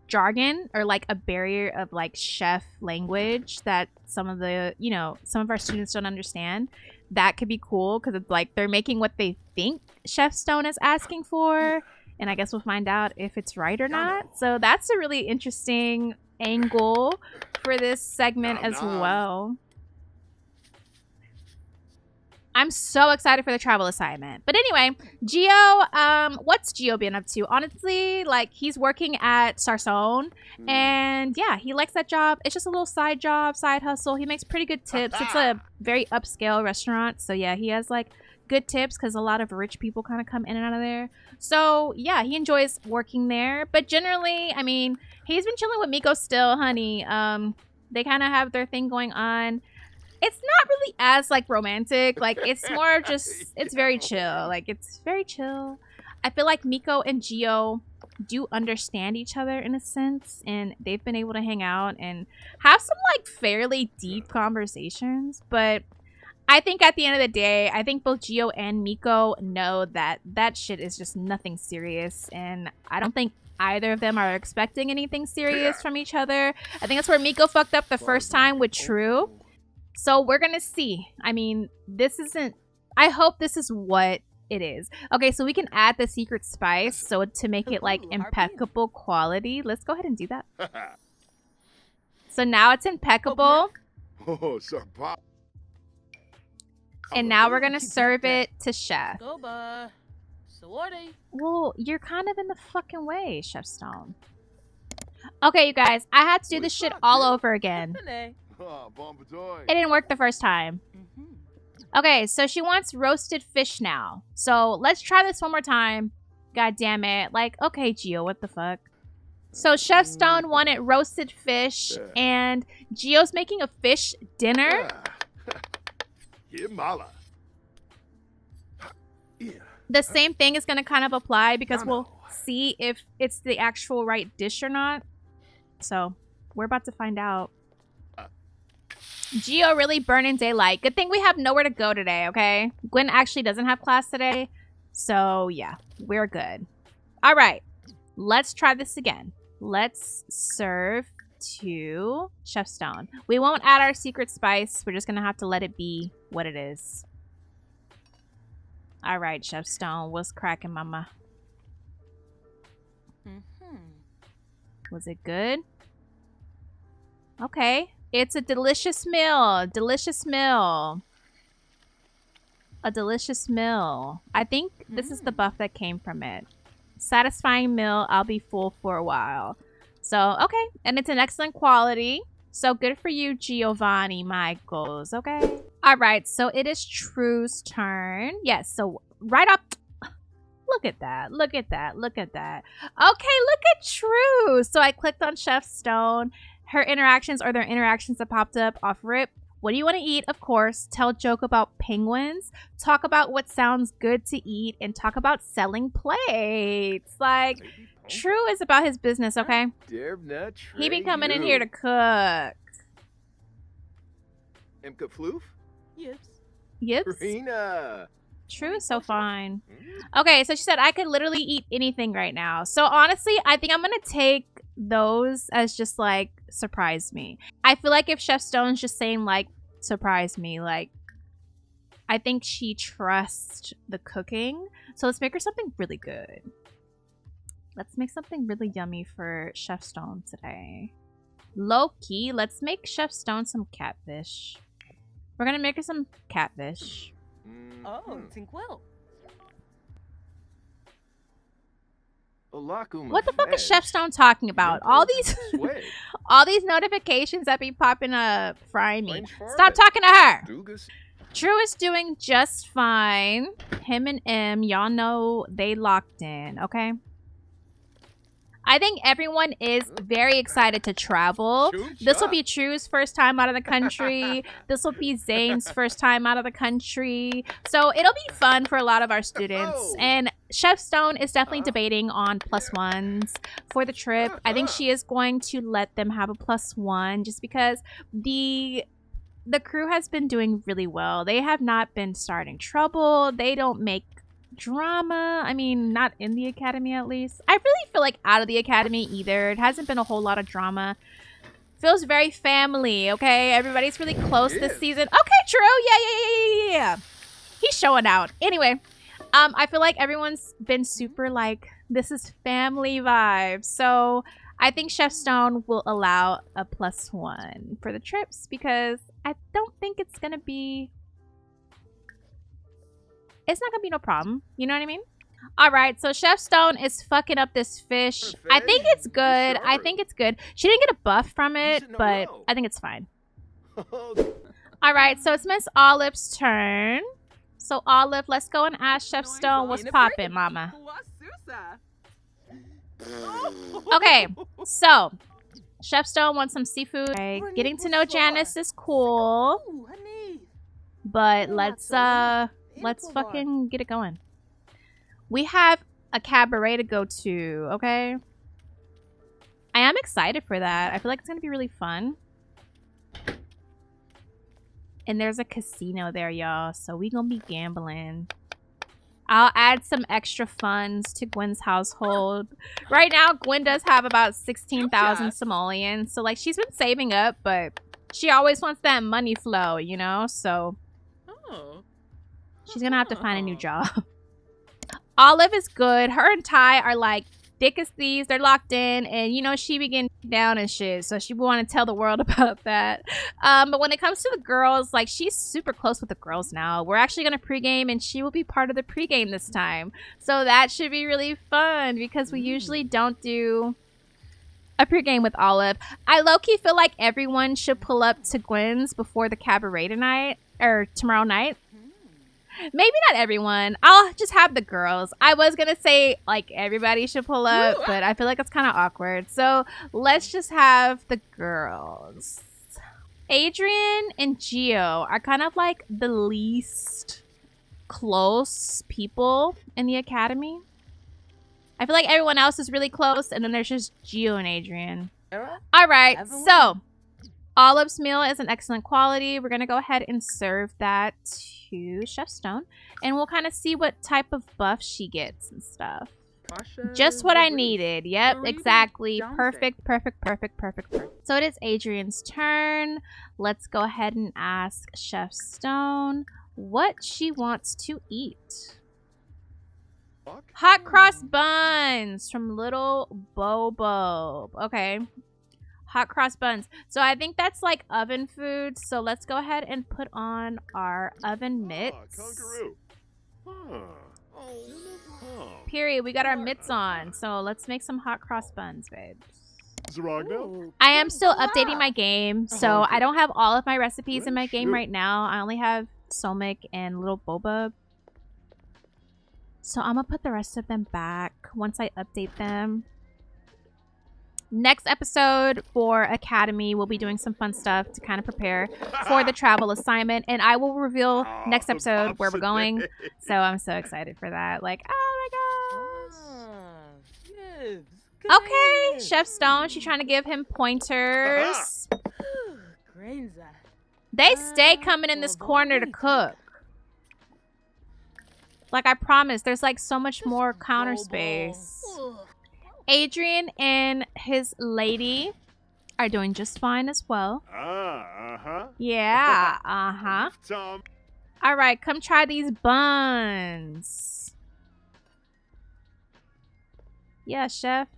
jargon or like a barrier of like chef language that some of the, you know, some of our students don't understand, that could be cool because it's like they're making what they think Chef Stone is asking for. And I guess we'll find out if it's right or not. So that's a really interesting angle for this segment as well. I'm so excited for the travel assignment. But anyway, Gio, what's Gio been up to? Honestly, like, he's working at Sarson. And yeah, he likes that job. It's just a little side job, side hustle. He makes pretty good tips. It's a very upscale restaurant. So yeah, he has like good tips because a lot of rich people kind of come in and out of there. So yeah, he enjoys working there. But generally, I mean, he's been chilling with Miko still, honey. They kind of have their thing going on. it's not really as like romantic. Like it's more just it's very chill. Like it's very chill. I feel like Miko and Gio do understand each other in a sense, and they've been able to hang out and have some like fairly deep conversations. But I think at the end of the day, I think both Gio and Miko know that that shit is just nothing serious, and I don't think either of them are expecting anything serious from each other. I think that's where Miko fucked up the first time with True. So we're gonna see. I mean, this isn't... I hope this is what it is. Okay, so we can add the secret spice so to make it like impeccable quality. Let's go ahead and do that. So now it's impeccable. Oh, sir, pop. And now we're gonna serve it to Chef. Sorry. Well, you're kind of in the fucking way, Chef Stone. Okay, you guys, I had to do this shit all over again. Oh, bon appetit. It didn't work the first time. Okay, so she wants roasted fish now. So let's try this one more time. God damn it. Like, okay, Gio, what the fuck? So Chef Stone wanted roasted fish, and Gio's making a fish dinner. Yeah, mala. Yeah. The same thing is going to kind of apply because we'll see if it's the actual right dish or not. So we're about to find out. Gio really burning daylight. Good thing we have nowhere to go today, okay? Gwen actually doesn't have class today. So yeah, we're good. All right, let's try this again. Let's serve to Chef Stone. We won't add our secret spice. We're just going to have to let it be what it is. All right, Chef Stone. What's cracking, mama? Was it good? Okay. It's a delicious meal. Delicious meal. A delicious meal. I think this is the buff that came from it. Satisfying meal. I'll be full for a while. So, okay. And it's an excellent quality. So good for you, Giovanni Michaels. Okay. All right. So it is True's turn. Yes. So right up. Look at that. Look at that. Look at that. Okay. Look at True. So I clicked on Chef Stone. Her interactions or their interactions that popped up off rip. What do you want to eat? Of course. Tell a joke about penguins. Talk about what sounds good to eat. And talk about selling plates. Like, True is about his business, okay? He be coming in here to cook. Imka Floof? Yips. Rena. True is so fine. Okay, so she said I could literally eat anything right now. So honestly, I think I'm going to take those as just like surprise me. I feel like if Chef Stone's just saying like surprise me, like I think she trusts the cooking. So let's make her something really good. Let's make something really yummy for Chef Stone today. Low-key, let's make Chef Stone some catfish. We're gonna make her some catfish. Oh, think well. What the fuck is Chef Stone talking about? All these all these notifications that be popping up frying me. Stop talking to her. True is doing just fine. Him and M, y'all know they locked in, okay? I think everyone is very excited to travel. This will be True's first time out of the country. This will be Zane's first time out of the country. So it'll be fun for a lot of our students. And Chef Stone is definitely debating on +1s for the trip. I think she is going to let them have a +1 just because the crew has been doing really well. They have not been starting trouble. They don't make drama. I mean, not in the academy at least. I really feel like out of the academy either. It hasn't been a whole lot of drama. Feels very family, okay? Everybody's really close this season. Okay, True. Yeah. He's showing out. Anyway, I feel like everyone's been super like, this is family vibes. So I think Chef Stone will allow a +1 for the trips because I don't think it's gonna be... It's not gonna be no problem. You know what I mean? All right, so Chef Stone is fucking up this fish. I think it's good. I think it's good. She didn't get a buff from it, but I think it's fine. All right, so it's Miss Olive's turn. So Olive, let's go and ask Chef Stone what's poppin', mama. Okay, so Chef Stone wants some seafood. Right, getting to know Janice is cool. But let's fucking get it going. We have a cabaret to go to, okay? I am excited for that. I feel like it's gonna be really fun. And there's a casino there, y'all. So we gonna be gambling. I'll add some extra funds to Gwen's household. Right now, Gwen does have about 16,000 simoleons. So, like, she's been saving up, but she always wants that money flow, you know? So, she's gonna have to find a new job. Olive is good. Her and Ty are, like, thick as thieves. They're locked in. And, you know, she be getting down and shit. So, she want to tell the world about that. But when it comes to the girls, like, she's super close with the girls now. We're actually going to pregame, and she will be part of the pregame this time. So, that should be really fun because we usually don't do a pregame with Olive. I low-key feel like everyone should pull up to Gwen's before the cabaret tonight. Or tomorrow night. Maybe not everyone. I'll just have the girls. I was going to say, like, everybody should pull up, but I feel like it's kind of awkward. So, let's just have the girls. Adrian and Gio are kind of like the least close people in the academy. I feel like everyone else is really close, and then there's just Gio and Adrian. All right, so Olive's meal is an excellent quality. We're going to go ahead and serve that to Chef Stone. And we'll kind of see what type of buff she gets and stuff. Just what I needed. Yep, exactly. Perfect. So it is Adrian's turn. Let's go ahead and ask Chef Stone what she wants to eat. Hot cross buns from Little Bobo. Okay. Hot cross buns. So I think that's like oven food. So let's go ahead and put on our oven mitts. Period. We got our mitts on. So let's make some hot cross buns, babes. I am still updating my game. So I don't have all of my recipes in my game right now. I only have Somic and Little Boba. So I'm going to put the rest of them back once I update them. Next episode for Academy, we'll be doing some fun stuff to kind of prepare for the travel assignment. And I will reveal next episode where we're going. So I'm so excited for that. Like, oh my gosh. Okay, Chef Stone. She's trying to give him pointers. They stay coming in this corner to cook. Like I promised, there's like so much more counter space. Adrian and his lady are doing just fine as well. Yeah, All right, come try these buns. Yeah, chef.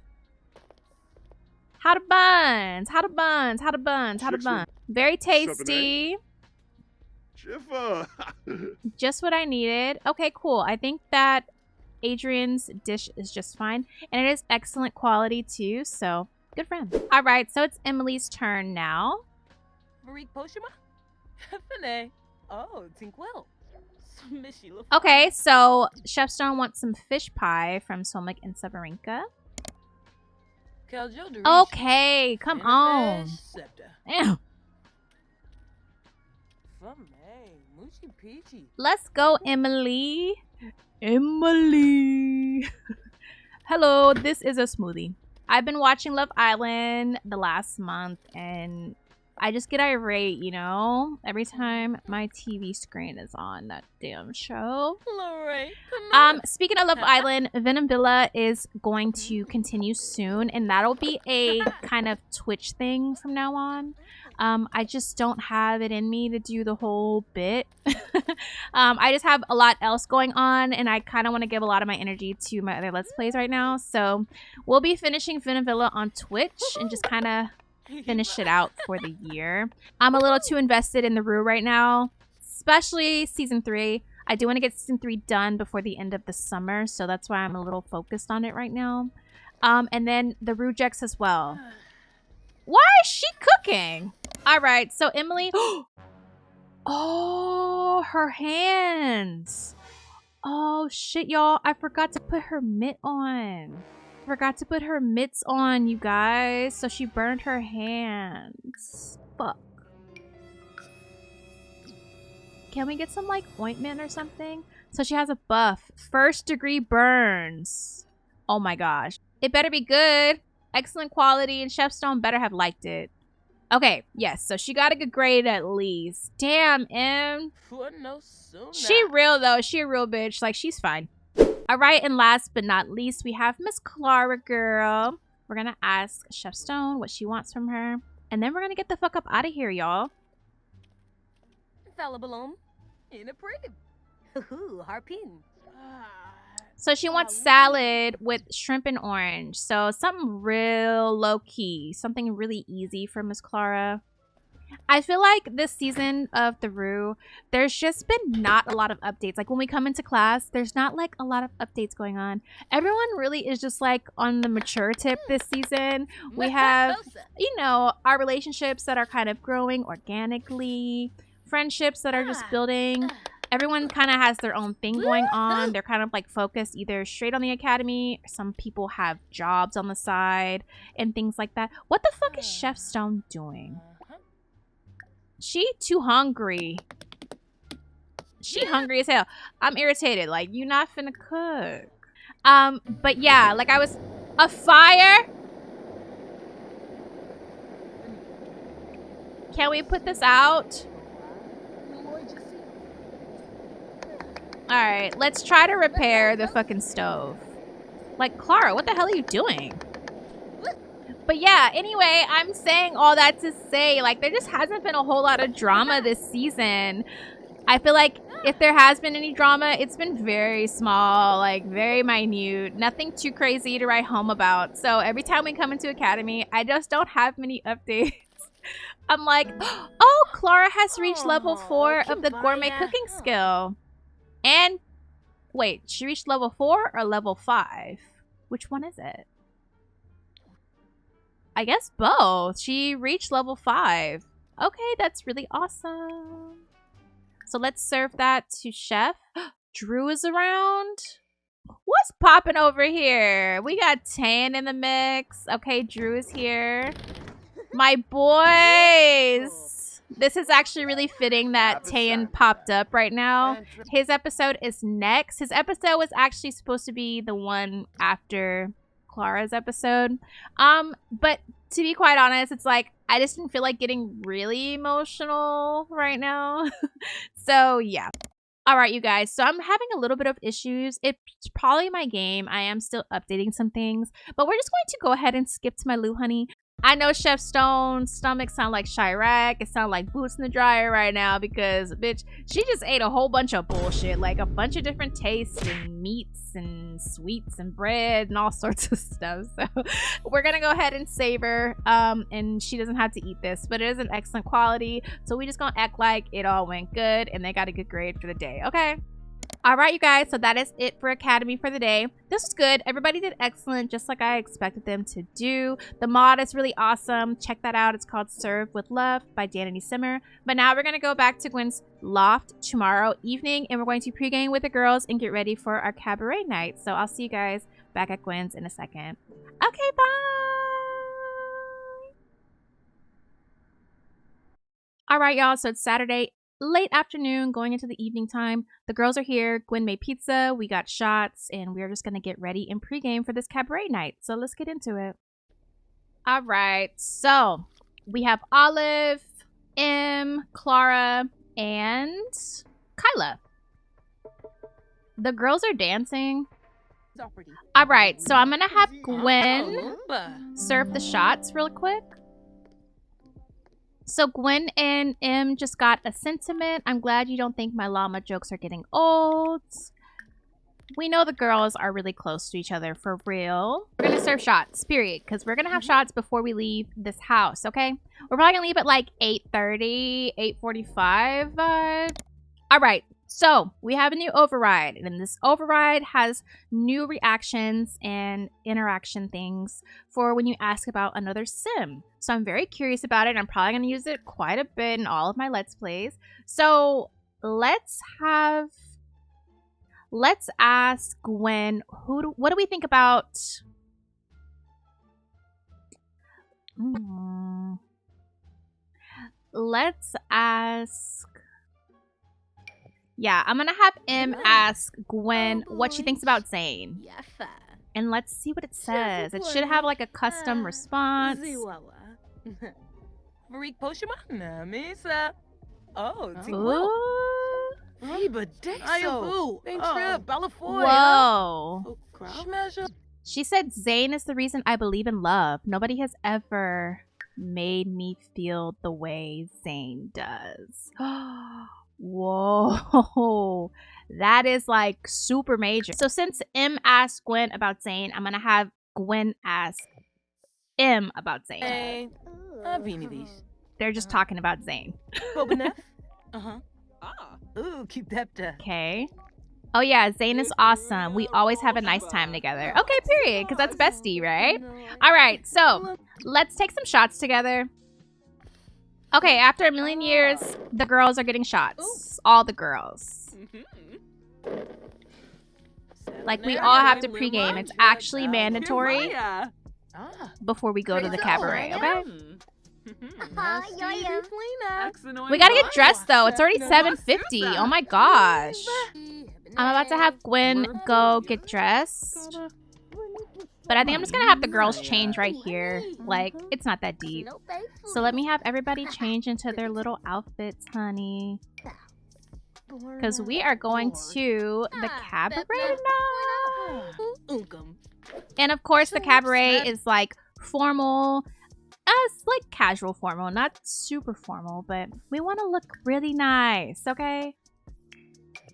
How the buns? How the buns? How the buns? How the buns? Very tasty. Just what I needed. Okay, cool. I think that Adrian's dish is just fine. And it is excellent quality too. So, good friend. All right, so it's Emily's turn now. Okay, so Chef Stone wants some fish pie from Solmik and Severinka. Okay, come on. Damn. Let's go, Emily. Emily. Hello, this is a smoothie. I've been watching Love Island the last month and I just get irate, you know, every time my TV screen is on that damn show. Speaking of Love Island, Venom Villa is going to continue soon, and that'll be a kind of Twitch thing from now on. I just don't have it in me to do the whole bit. I just have a lot else going on, and I kind of want to give a lot of my energy to my other Let's Plays right now. So we'll be finishing Venom Villa on Twitch and just kind of finish it out for the year. I'm a little too invested in the Roux right now, especially season 3. I do want to get season 3 done before the end of the summer, so that's why I'm a little focused on it right now. And then the Rougex as well. Why is she cooking? All right, so Emily. Oh, her hands. Oh shit, y'all! I forgot to put her mitt on. Forgot to put her mitts on, you guys. So she burned her hands. Fuck. Can we get some like ointment or something? So she has a buff. 1st degree burns. Oh my gosh. It better be good. Excellent quality, and Chef Stone better have liked it. Okay, yes, so she got a good grade at least. Damn, M. She real though. She a real bitch. Like, she's fine. All right, and last but not least, we have Miss Clara girl. We're gonna ask Chef Stone what she wants from her, and then we're gonna get the fuck up out of here, y'all. Fella balloon in a pretty. Harpin. So she wants salad with shrimp and orange. So something real low-key. Something really easy for Miss Clara. I feel like this season of the Roux, there's just been not a lot of updates. Like when we come into class, there's not like a lot of updates going on. Everyone really is just like on the mature tip this season. We have, you know, our relationships that are kind of growing organically. Friendships that are just building. Everyone kind of has their own thing going on. They're kind of like focused either straight on the academy. Some people have jobs on the side and things like that. What the fuck is Chef Stone doing? She too hungry. She hungry as hell. I'm irritated. Like, you not finna cook. But yeah, like I was... A fire? Can we put this out? Alright, let's try to repair the fucking stove. Like, Clara, what the hell are you doing? But yeah, anyway, I'm saying all that to say, like, there just hasn't been a whole lot of drama this season. I feel like if there has been any drama, it's been very small, like, very minute. Nothing too crazy to write home about. So every time we come into Academy, I just don't have many updates. I'm like, oh, Clara has reached level 4 of the gourmet cooking skill. And, wait, she reached level 4 or level 5? Which one is it? I guess both. She reached level 5. Okay, that's really awesome. So let's serve that to Chef. Drew is around. What's popping over here? We got Tan in the mix. Okay, Drew is here. My boys. This is actually really fitting that Tan popped up right now. His episode is next. His episode was actually supposed to be the one after Clara's episode. But to be quite honest, it's like I just didn't feel like getting really emotional right now. So yeah. All right, you guys. So I'm having a little bit of issues. It's probably my game. I am still updating some things, but we're just going to go ahead and skip to my Lou Honey. I know Chef Stone's stomach sound like Chirac. It sounds like boots in the dryer right now because, bitch, she just ate a whole bunch of bullshit. Like a bunch of different tastes and meats and sweets and bread and all sorts of stuff. So we're going to go ahead and save her. And she doesn't have to eat this, but it is an excellent quality. So we just going to act like it all went good and they got a good grade for the day. Okay? All right, you guys, so that is it for Academy for the day. This was good. Everybody did excellent, just like I expected them to do. The mod is really awesome. Check that out. It's called Serve with Love by Danny Simmer. But now we're going to go back to Gwen's loft tomorrow evening, and we're going to pregame with the girls and get ready for our cabaret night. So I'll see you guys back at Gwen's in a second. Okay, bye! All right, y'all, so it's Saturday. Late afternoon, going into the evening time. The girls are here. Gwen made pizza. We got shots, and we're just gonna get ready and pregame for this cabaret night. So let's get into it. All right, so we have Olive, M, Clara, and Kyla. The girls are dancing. All right, so I'm gonna have Gwen serve the shots real quick. So Gwen and M just got a sentiment. I'm glad you don't think my llama jokes are getting old. We know the girls are really close to each other for real. We're gonna serve shots, period, because we're gonna have shots before we leave this house, okay? We're probably gonna leave at like 8:30, 8:45. All right, so we have a new override, and this override has new reactions and interaction things for when you ask about another sim. So I'm very curious about it. I'm probably going to use it quite a bit in all of my Let's Plays. So let's ask Gwen, what do we think about... Let's ask... Yeah, I'm gonna have M ask Gwen what she thinks about Zane. And let's see what it says. It should have like a custom response. Whoa. She said Zane is the reason I believe in love. Nobody has ever made me feel the way Zane does. Whoa. That is like super major. So since M asked Gwen about Zane, I'm gonna have Gwen ask M about Zane. They're just talking about Zane. Okay. Oh yeah, Zane is awesome. We always have a nice time together. Okay, period, because that's bestie, right? All right, so let's take some shots together. Okay, after a million years, the girls are getting shots. All the girls. Like, we all have to pregame. It's actually mandatory before we go to the cabaret, okay? We gotta get dressed, though. It's already 7:50. Oh my gosh. I'm about to have Gwen go get dressed. But I think I'm just gonna have the girls change right here. Like, it's not that deep. So let me have everybody change into their little outfits, honey. Because we are going to the cabaret now. And of course, the cabaret is like formal. It's like casual formal, not super formal, but we want to look really nice, okay?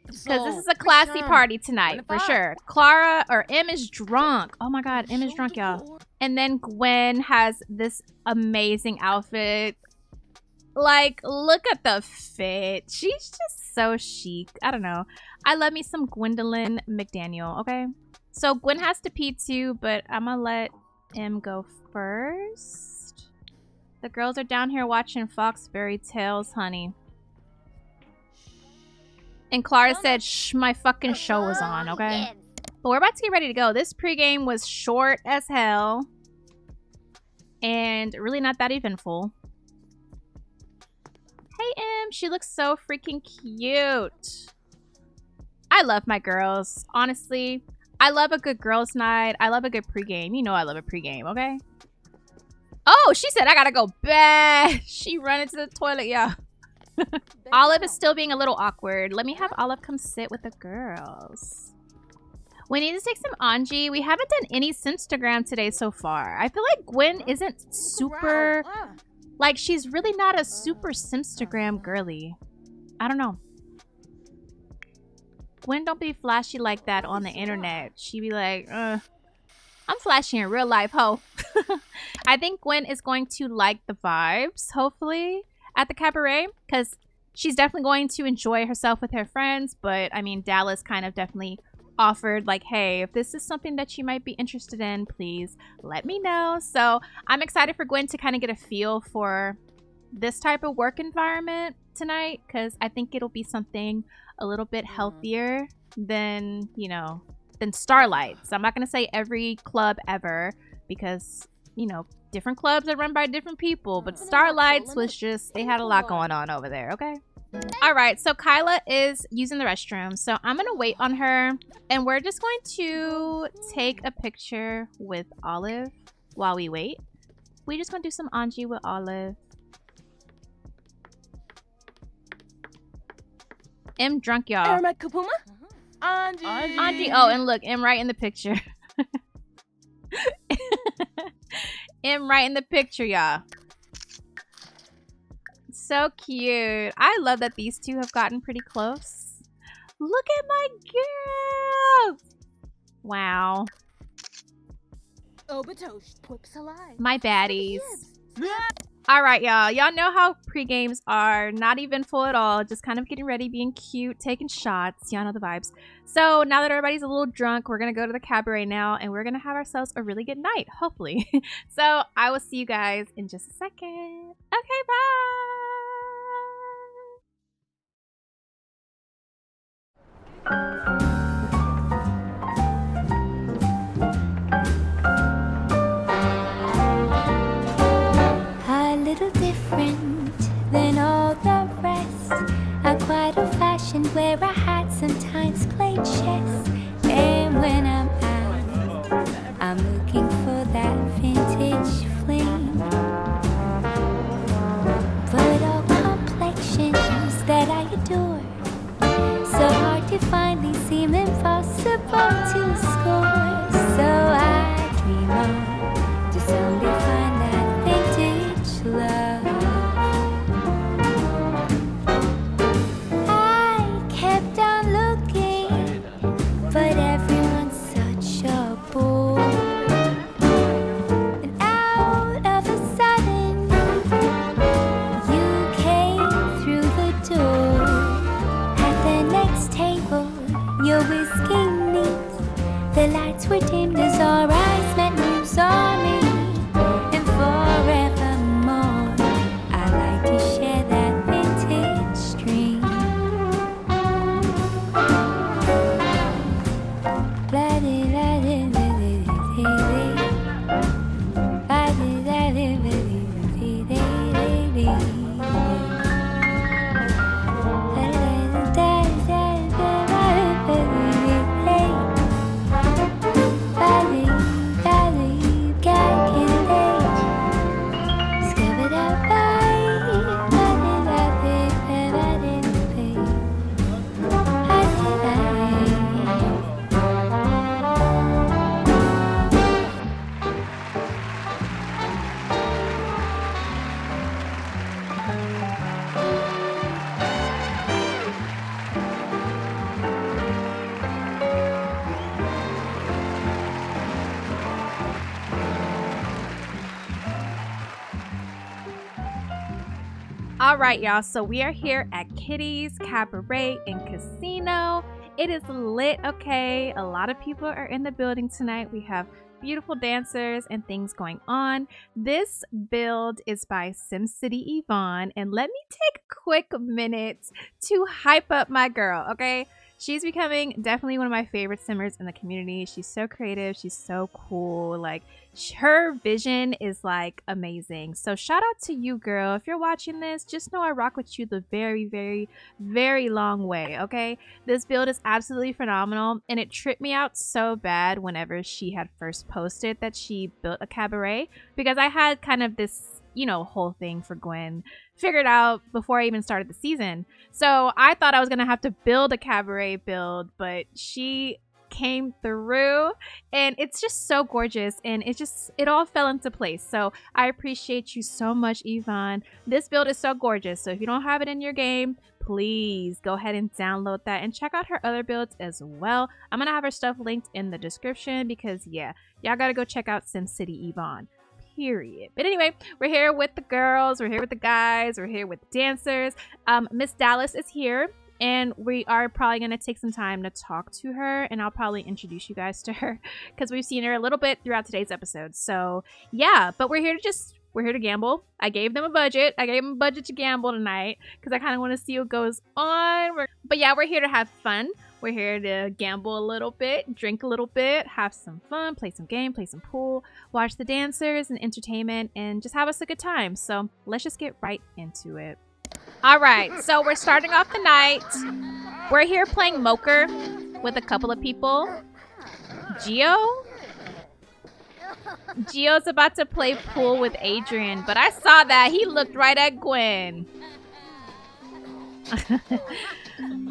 Because this is a classy party tonight, for sure. Clara, or M is drunk. Oh my god, M is drunk, y'all. And then Gwen has this amazing outfit. Like, look at the fit. She's just so chic. I don't know. I love me some Gwendolyn McDaniel, okay? So Gwen has to pee too, but I'm gonna let M go first. The girls are down here watching Fox Fairy Tales, honey. And Clara said, shh, my fucking show was on, okay? But we're about to get ready to go. This pregame was short as hell. And really not that eventful. Hey, M. She looks so freaking cute. I love my girls. Honestly, I love a good girls' night. I love a good pregame. You know I love a pregame, okay? Oh, she said I gotta go back. She ran into the toilet, yeah. Olive is still being a little awkward. Let me have Olive come sit with the girls. We need to take some Anji. We haven't done any Cinstagram today so far. I feel like Gwen isn't super... Like, she's really not a super Simstagram girly. I don't know. Gwen don't be flashy like that on the internet. She be like, I'm flashy in real life, ho. I think Gwen is going to like the vibes, hopefully, at the cabaret. Because she's definitely going to enjoy herself with her friends. But, I mean, Dallas kind of definitely offered, like, hey, if this is something that you might be interested in, please let me know. So I'm excited for Gwen to kind of get a feel for this type of work environment tonight, because I think it'll be something a little bit healthier than, you know, than Starlight's. I'm not going to say every club ever, because, you know, different clubs are run by different people, but Starlight's was just, they had a lot going on over there, okay? All right, so Kyla is using the restroom, so I'm gonna wait on her, and we're just going to take a picture with Olive while we wait. We just gonna do some Anji with Olive. M drunk, y'all. Anji. Oh, and look, M right in the picture. M right in the picture, y'all. So cute. I love that these two have gotten pretty close. Look at my girl. Wow. My baddies. All right, y'all. Y'all know how pre-games are. Not eventful at all. Just kind of getting ready, being cute, taking shots. Y'all know the vibes. So now that everybody's a little drunk, we're going to go to the cabaret now, and we're going to have ourselves a really good night, hopefully. So I will see you guys in just a second. Okay, bye. A little different than all the rest. are quite old-fashioned, where I had sometimes played chess. And when I'm out, I'm looking for that vintage fling. But all complexions that I adore, so hard to find, they seem impossible to score. So I dream on to someday find that vintage love. I kept on looking, but everyone's such a bore. And out of a sudden, you came through the door. At the next table, your whiskey neat. The lights were dimmed as our eyes met, and you saw me. And forevermore, I like to share that vintage stream. All right, y'all. So we are here at Kitty's Cabaret and Casino. It is lit, okay? A lot of people are in the building tonight. We have beautiful dancers and things going on. This build is by SimCity Yvonne, and let me take a quick minute to hype up my girl, okay? She's becoming definitely one of my favorite simmers in the community. She's so creative. She's so cool. Like, her vision is like amazing. So shout out to you, girl. If you're watching this, just know I rock with you the very, very, very long way, okay? This build is absolutely phenomenal, and it tripped me out so bad whenever she had first posted that she built a cabaret, because I had kind of this, you know, whole thing for Gwen figured out before I even started the season. So I thought I was gonna have to build a cabaret build, but she came through, and it's just so gorgeous, and it all fell into place. So I appreciate you so much, Yvonne. This build is so gorgeous. So if you don't have it in your game, please go ahead and download that and check out her other builds as well. I'm gonna have her stuff linked in the description, because yeah, y'all gotta go check out SimCity Yvonne. Period. But anyway, we're here with the girls, we're here with the guys, we're here with the dancers. Miss Dallas is here, and we are probably going to take some time to talk to her, and I'll probably introduce you guys to her because we've seen her a little bit throughout today's episode. So yeah, but we're here to gamble. I gave them a budget. I gave them a budget to gamble tonight because I kind of want to see what goes on. But yeah, we're here to have fun. We're here to gamble a little bit, drink a little bit, have some fun, play some game, play some pool, watch the dancers and entertainment, and just have us a good time. So let's just get right into it. All right, so we're starting off the night. We're here playing Moker with a couple of people. Gio's about to play pool with Adrian, but I saw that. He looked right at Gwen.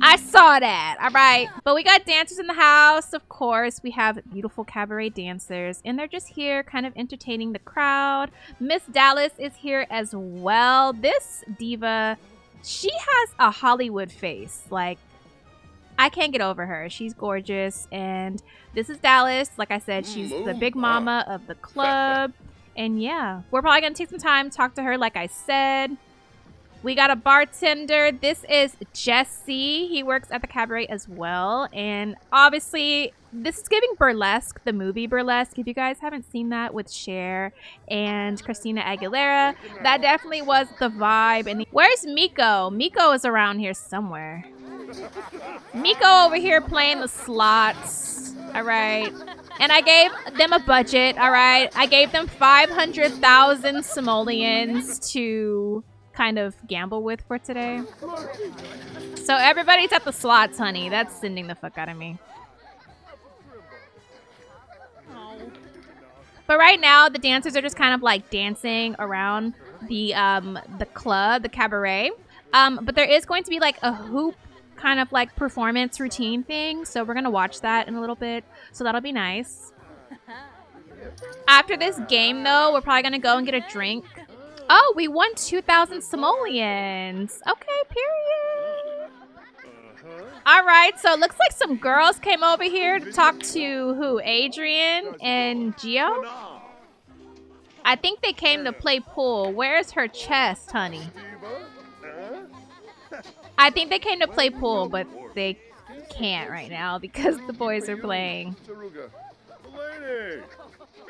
I saw that. All right. But we got dancers in the house, of course. We have beautiful cabaret dancers, and they're just here kind of entertaining the crowd. Miss Dallas is here as well. This diva, she has a Hollywood face. Like, I can't get over her. She's gorgeous. And this is Dallas. Like I said, she's the big mama of the club. And yeah, we're probably going to take some time, talk to her like I said. We got a bartender. This is Jesse. He works at the cabaret as well. And obviously, this is giving Burlesque, the movie Burlesque. If you guys haven't seen that with Cher and Christina Aguilera, that definitely was the vibe. And where's Miko? Miko is around here somewhere. Miko over here playing the slots. All right. And I gave them a budget. All right. I gave them 500,000 simoleons to kind of gamble with for today. So everybody's at the slots, honey. That's sending the fuck out of me. But right now, the dancers are just kind of like dancing around the club, the cabaret. But there is going to be like a hoop kind of like performance routine thing. So we're going to watch that in a little bit. So that'll be nice. After this game, though, we're probably going to go and get a drink. Oh, we won 2,000 simoleons. Okay, period. All right, so it looks like some girls came over here to talk to who? Adrian and Gio? I think they came to play pool. Where's her chest, honey? I think they came to play pool, but they can't right now because the boys are playing.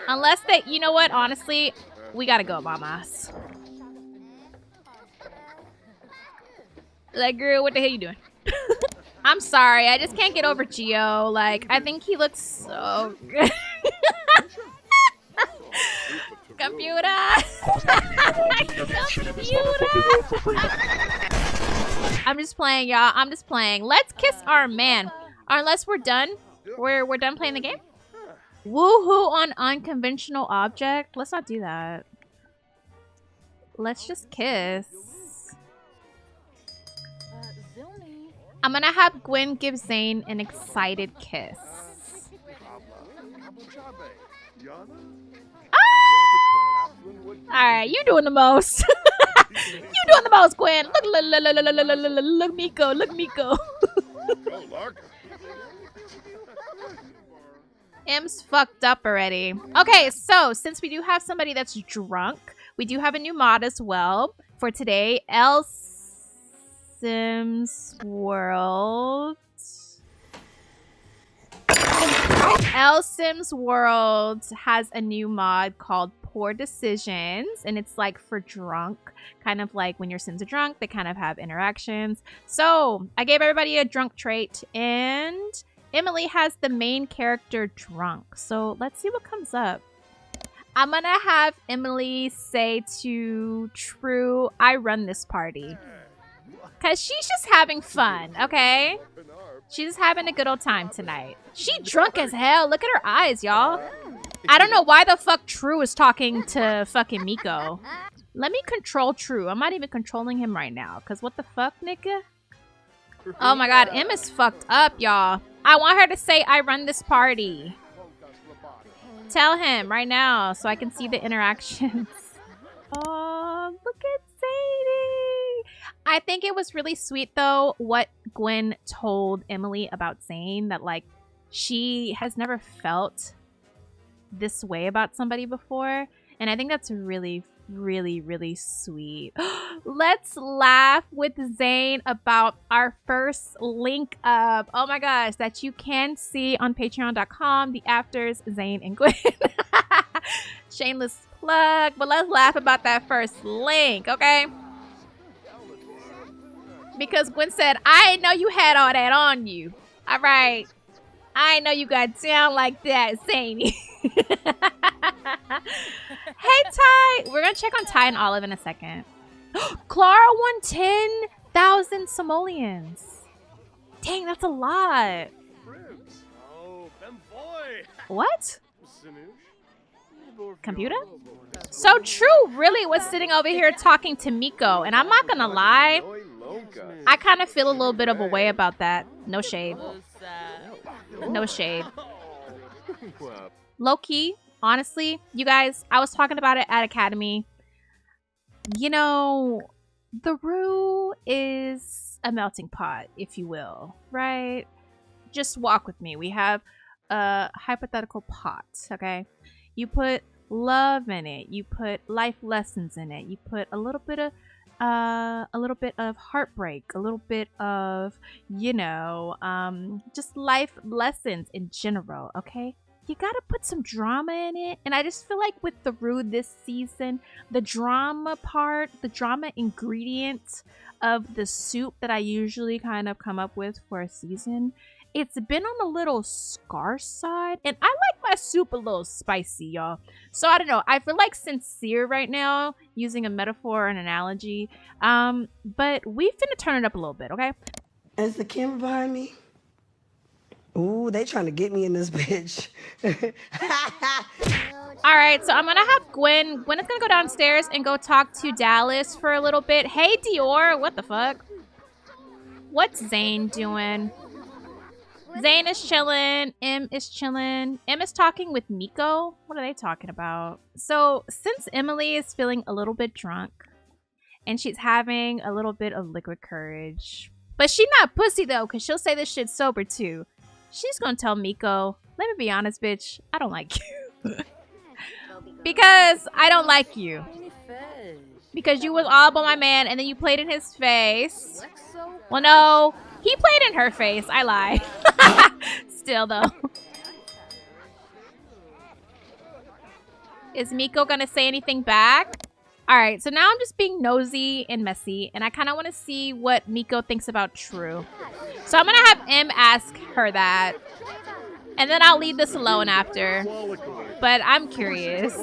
Unless they, you know what, honestly, we gotta go, mamas. Like, girl, what the hell you doing? I'm sorry, I just can't get over Gio. Like, I think he looks so good. Computer! Computer! I'm just playing, y'all. I'm just playing. Let's kiss our man. Unless we're done. We're done playing the game? Woohoo on unconventional object. Let's not do that. Let's just kiss. I'm gonna have Gwen give Zane an excited kiss. Ah! Alright, you doing the most. You doing the most, Gwen. Look, Miko. Look, Miko. M's fucked up already. Okay, so since we do have somebody that's drunk, we do have a new mod as well for today. Sims World. Sims World has a new mod called Poor Decisions, and it's like for drunk, kind of like when your Sims are drunk, they kind of have interactions. So I gave everybody a drunk trait, and Emily has the main character drunk. So let's see what comes up. I'm gonna have Emily say to True, I run this party. Because she's just having fun, okay? She's just having a good old time tonight. She drunk as hell. Look at her eyes, y'all. I don't know why the fuck True is talking to fucking Miko. Let me control True. I'm not even controlling him right now. Because what the fuck, nigga? Oh my god, M is fucked up, y'all. I want her to say, I run this party. Tell him right now so I can see the interactions. Oh, look at Sadie. I think it was really sweet, though, what Gwen told Emily about Zane. That, like, she has never felt this way about somebody before. And I think that's really, really, really sweet. Let's laugh with Zane about our first link up. Oh my gosh, that you can see on patreon.com. The afters, Zane and Gwen. Shameless plug. But let's laugh about that first link, okay? Because Gwen said, I didn't know you had all that on you. All right. I didn't know you got down like that, Zany. Hey, Ty. We're going to check on Ty and Olive in a second. Clara won 10,000 simoleons. Dang, that's a lot. What? Computer? So True really was sitting over here talking to Miko. And I'm not going to lie. I kind of feel a little bit of a way about that. No shade. No shade. Low-key, honestly, you guys, I was talking about it at Academy. You know, the Roux is a melting pot, if you will, right? Just walk with me. We have a hypothetical pot, okay? You put love in it. You put life lessons in it. You put a little bit of heartbreak, a little bit of, you know, just life lessons in general, okay? You gotta put some drama in it. And I just feel like with the Roux this season, the drama part, the drama ingredient of the soup that I usually kind of come up with for a season, it's been on a little scarce side. And I like my soup a little spicy, y'all. So I don't know. I feel like sincere right now, using a metaphor or an analogy. But we finna turn it up a little bit, okay? Is the camera behind me? Ooh, they trying to get me in this bitch. All right, so I'm gonna have Gwen. Gwen is gonna go downstairs and go talk to Dallas for a little bit. Hey, Dior, what the fuck? What's Zane doing? Zane is chilling. M is chilling. M is talking with Miko. What are they talking about? So since Emily is feeling a little bit drunk and she's having a little bit of liquid courage, but she not pussy though, because she'll say this shit sober too. She's gonna tell Miko, let me be honest, bitch, I don't like you. Because I don't like you. Because you was all about my man and then you played in his face. Well, no, he played in her face. I lied. Still, though. Is Miko gonna say anything back? Alright, so now I'm just being nosy and messy, and I kind of want to see what Miko thinks about True. So I'm gonna have M ask her that. And then I'll leave this alone after. But I'm curious.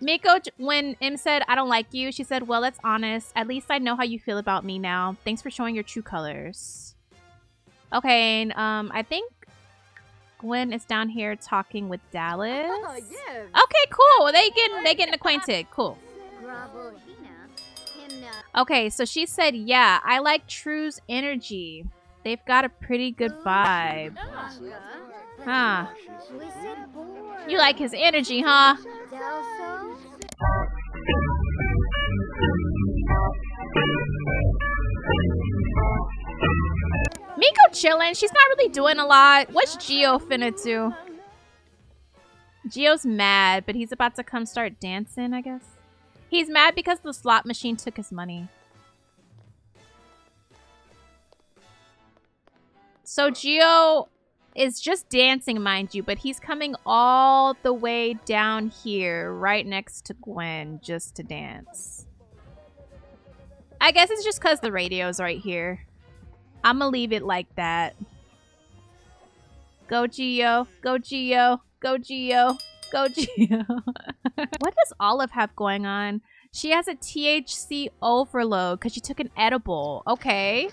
Miko, when M said, I don't like you, she said, well, that's honest. At least I know how you feel about me now. Thanks for showing your true colors. Okay, and I think Gwen is down here talking with Dallas. Okay, cool. They getting acquainted. Cool. Okay, so she said, yeah, I like True's energy. They've got a pretty good vibe. Huh. You like his energy, huh? Miko chilling. She's not really doing a lot. What's Gio finna do? Gio's mad, but he's about to come start dancing, I guess. He's mad because the slot machine took his money. So Gio is just dancing, mind you, but he's coming all the way down here, right next to Gwen, just to dance. I guess it's just because the radio's right here. I'm gonna leave it like that. Go Gio, go Gio, go Gio, go Gio. What does Olive have going on? She has a THC overload because she took an edible. Okay.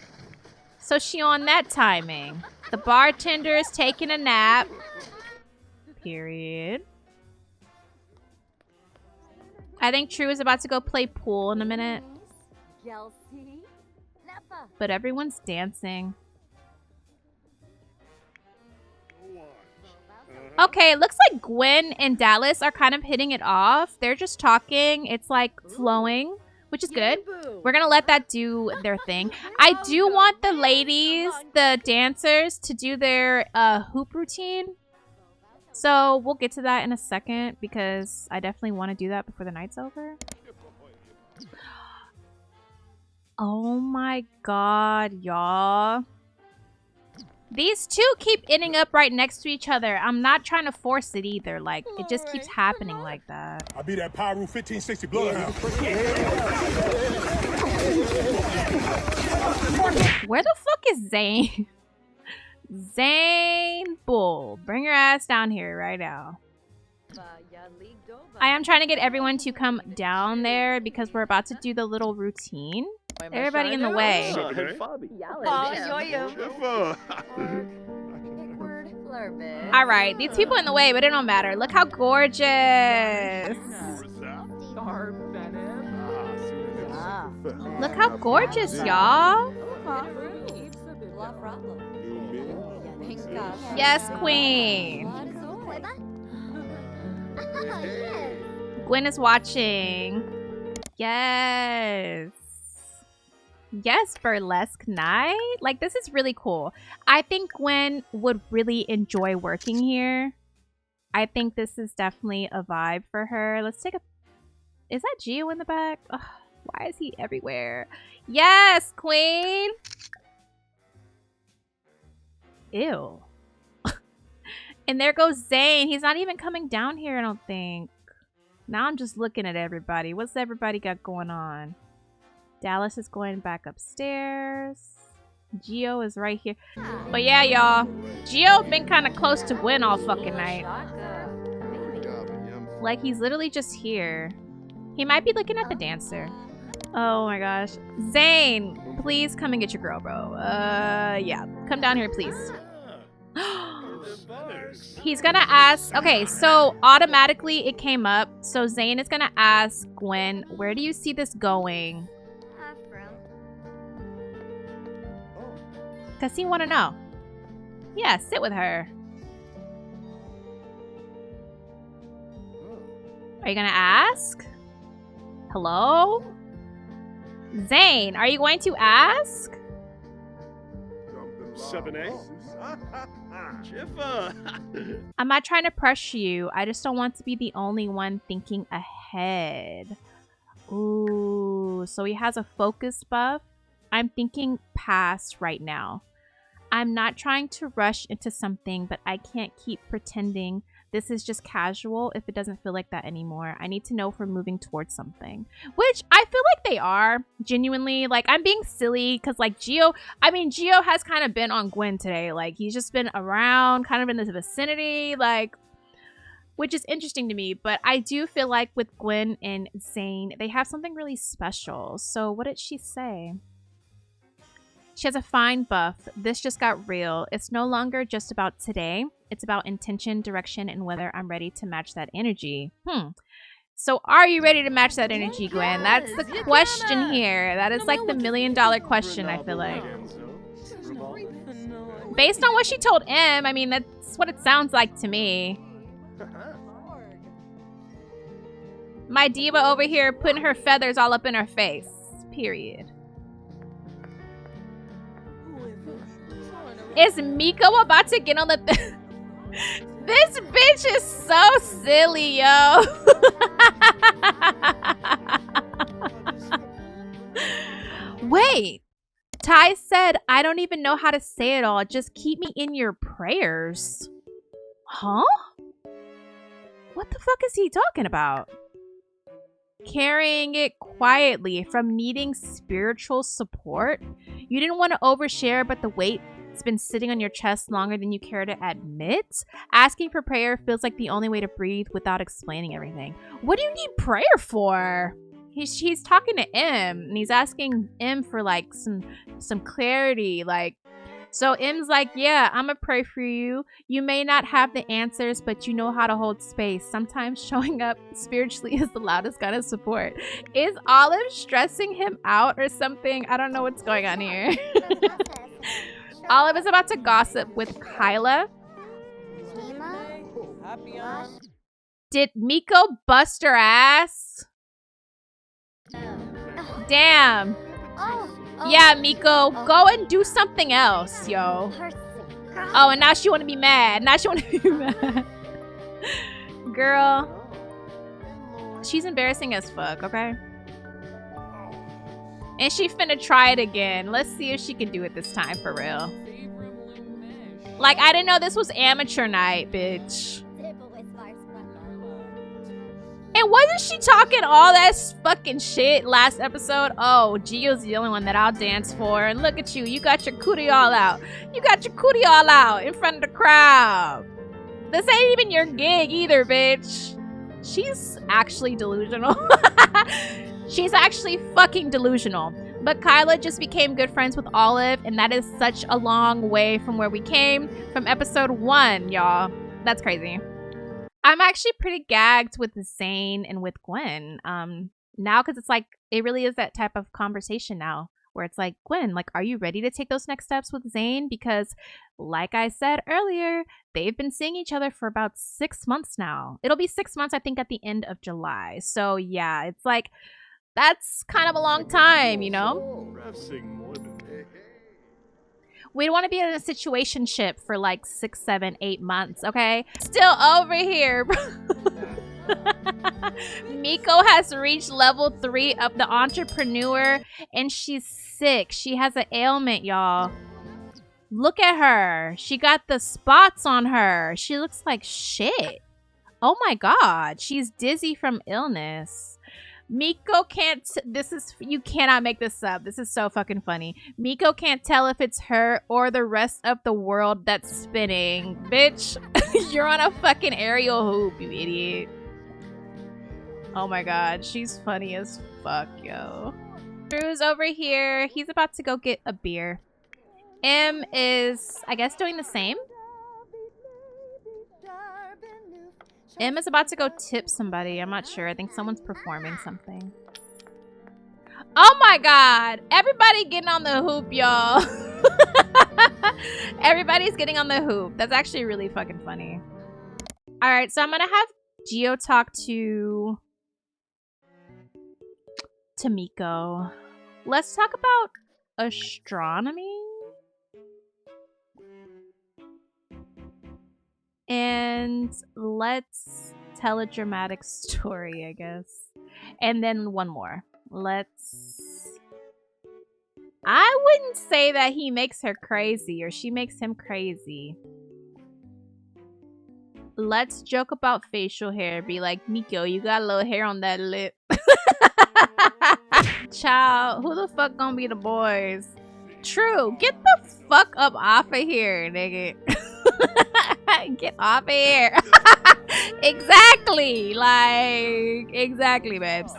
So she on that timing. The bartender is taking a nap. Period. I think True is about to go play pool in a minute. But everyone's dancing. Okay, it looks like Gwen and Dallas are kind of hitting it off. They're just talking. It's like flowing, which is good. We're gonna let that do their thing. I do want the ladies, the dancers, to do their hoop routine. So we'll get to that in a second because I definitely want to do that before the night's over. Oh my god, y'all. These two keep ending up right next to each other. I'm not trying to force it either. Like, it just keeps happening like that. I'll be that Pyro 1560 bloodhound. Where the fuck is Zane? Zane Bull. Bring your ass down here right now. I am trying to get everyone to come down there because we're about to do the little routine. Everybody in the way. Alright, these people in the way, but it don't matter. Look how gorgeous. Look how gorgeous, y'all. Yes, queen. Gwen is watching. Yes. Yes, burlesque night. Like, this is really cool. I think Gwen would really enjoy working here. I think this is definitely a vibe for her. Let's take a... Is that Gio in the back? Ugh, why is he everywhere? Yes, queen! Ew. And there goes Zane. He's not even coming down here, I don't think. Now I'm just looking at everybody. What's everybody got going on? Dallas is going back upstairs. Gio is right here. But yeah, y'all. Gio been kind of close to Gwen all fucking night. Like, he's literally just here. He might be looking at the dancer. Oh my gosh. Zane, please come and get your girl, bro. Yeah. Come down here, please. He's gonna ask... Okay, so automatically it came up. So Zane is gonna ask Gwen, where do you see this going? Because he want to know. Yeah, sit with her. Are you gonna ask? Hello? Zane, are you going to ask? 7A? I'm not trying to pressure you. I just don't want to be the only one thinking ahead. Ooh, so he has a focus buff. I'm thinking past right now. I'm not trying to rush into something, but I can't keep pretending this is just casual if it doesn't feel like that anymore. I need to know if we're moving towards something. Which I feel like they are, genuinely. Like, I'm being silly because, like, Gio has kind of been on Gwen today. Like, he's just been around, kind of in this vicinity, like, which is interesting to me. But I do feel like with Gwen and Zane, they have something really special. So what did she say? She has a fine buff. This just got real. It's no longer just about today. It's about intention, direction, and whether I'm ready to match that energy. So are you ready to match that energy, Gwen? That's the question here. That is like the $1 million question, I feel like. Based on what she told M, I mean, that's what it sounds like to me. My diva over here putting her feathers all up in her face. Period. Is Miko about to get on the... This bitch is so silly, yo. Wait. Ty said, I don't even know how to say it all. Just keep me in your prayers. Huh? What the fuck is he talking about? Carrying it quietly from needing spiritual support. You didn't want to overshare, but the weight... It's been sitting on your chest longer than you care to admit. Asking for prayer feels like the only way to breathe without explaining everything. What do you need prayer for? He's talking to M, and he's asking M for like some clarity. Like, so M's like, yeah, I'ma pray for you. You may not have the answers, but you know how to hold space. Sometimes showing up spiritually is the loudest kind of support. Is Olive stressing him out or something? I don't know what's going on here. Olive is about to gossip with Kyla. Did Miko bust her ass? Damn. Yeah, Miko, go and do something else, yo. Oh, and now she want to be mad. Now she want to be mad. Girl. She's embarrassing as fuck, okay? And she finna try it again. Let's see if she can do it this time for real. Like, I didn't know this was amateur night, bitch. And wasn't she talking all that fucking shit last episode? Oh, Gio's the only one that I'll dance for. And look at you. You got your cootie all out. You got your cootie all out in front of the crowd. This ain't even your gig either, bitch. She's actually delusional. She's actually fucking delusional. But Kyla just became good friends with Olive, and that is such a long way from where we came from episode 1, y'all. That's crazy. I'm actually pretty gagged with Zane and with Gwen. Now, because it's like, it really is that type of conversation now, where it's like, Gwen, like, are you ready to take those next steps with Zane? Because, like I said earlier, they've been seeing each other for about 6 months now. It'll be 6 months, I think, at the end of July. So, yeah, it's like... That's kind of a long time, you know? We don't want to be in a situationship for like 6, 7, 8 months, okay? Still over here. Miko has reached level 3 of the entrepreneur, and she's sick. She has an ailment, y'all. Look at her. She got the spots on her. She looks like shit. Oh my god. She's dizzy from illness. Miko can't, you cannot make this up. This is so fucking funny. Miko can't tell if it's her or the rest of the world that's spinning. Bitch, you're on a fucking aerial hoop, you idiot. Oh my god, she's funny as fuck, yo. Drew's over here. He's about to go get a beer. M is, I guess, doing the same. M is about to go tip somebody. I'm not sure. I think someone's performing something. Oh my god! Everybody getting on the hoop, y'all. Everybody's getting on the hoop. That's actually really fucking funny. Alright, so I'm gonna have Gio talk to Miko. Let's talk about astronomy. And let's tell a dramatic story, I guess. And then one more. I wouldn't say that he makes her crazy or she makes him crazy. Let's joke about facial hair. Be like, Miko, you got a little hair on that lip. Child, who the fuck gonna be the boys? True, get the fuck up off of here, nigga. Get off of here. Exactly. Like, exactly, babes.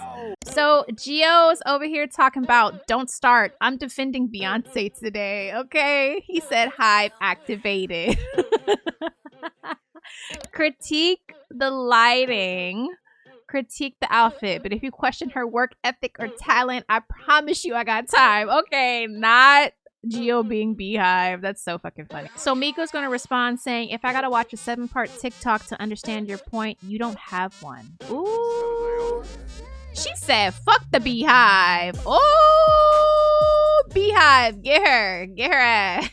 So, Gio's over here talking about, don't start. I'm defending Beyonce today, okay? He said Hive activated. Critique the lighting. Critique the outfit. But if you question her work ethic or talent, I promise you I got time. Okay, not Gio being Beehive. That's so fucking funny. So Miko's gonna respond saying, if I gotta watch a 7-part TikTok to understand your point, you don't have one. Ooh. She said, fuck the Beehive. Oh, Beehive, get her ass.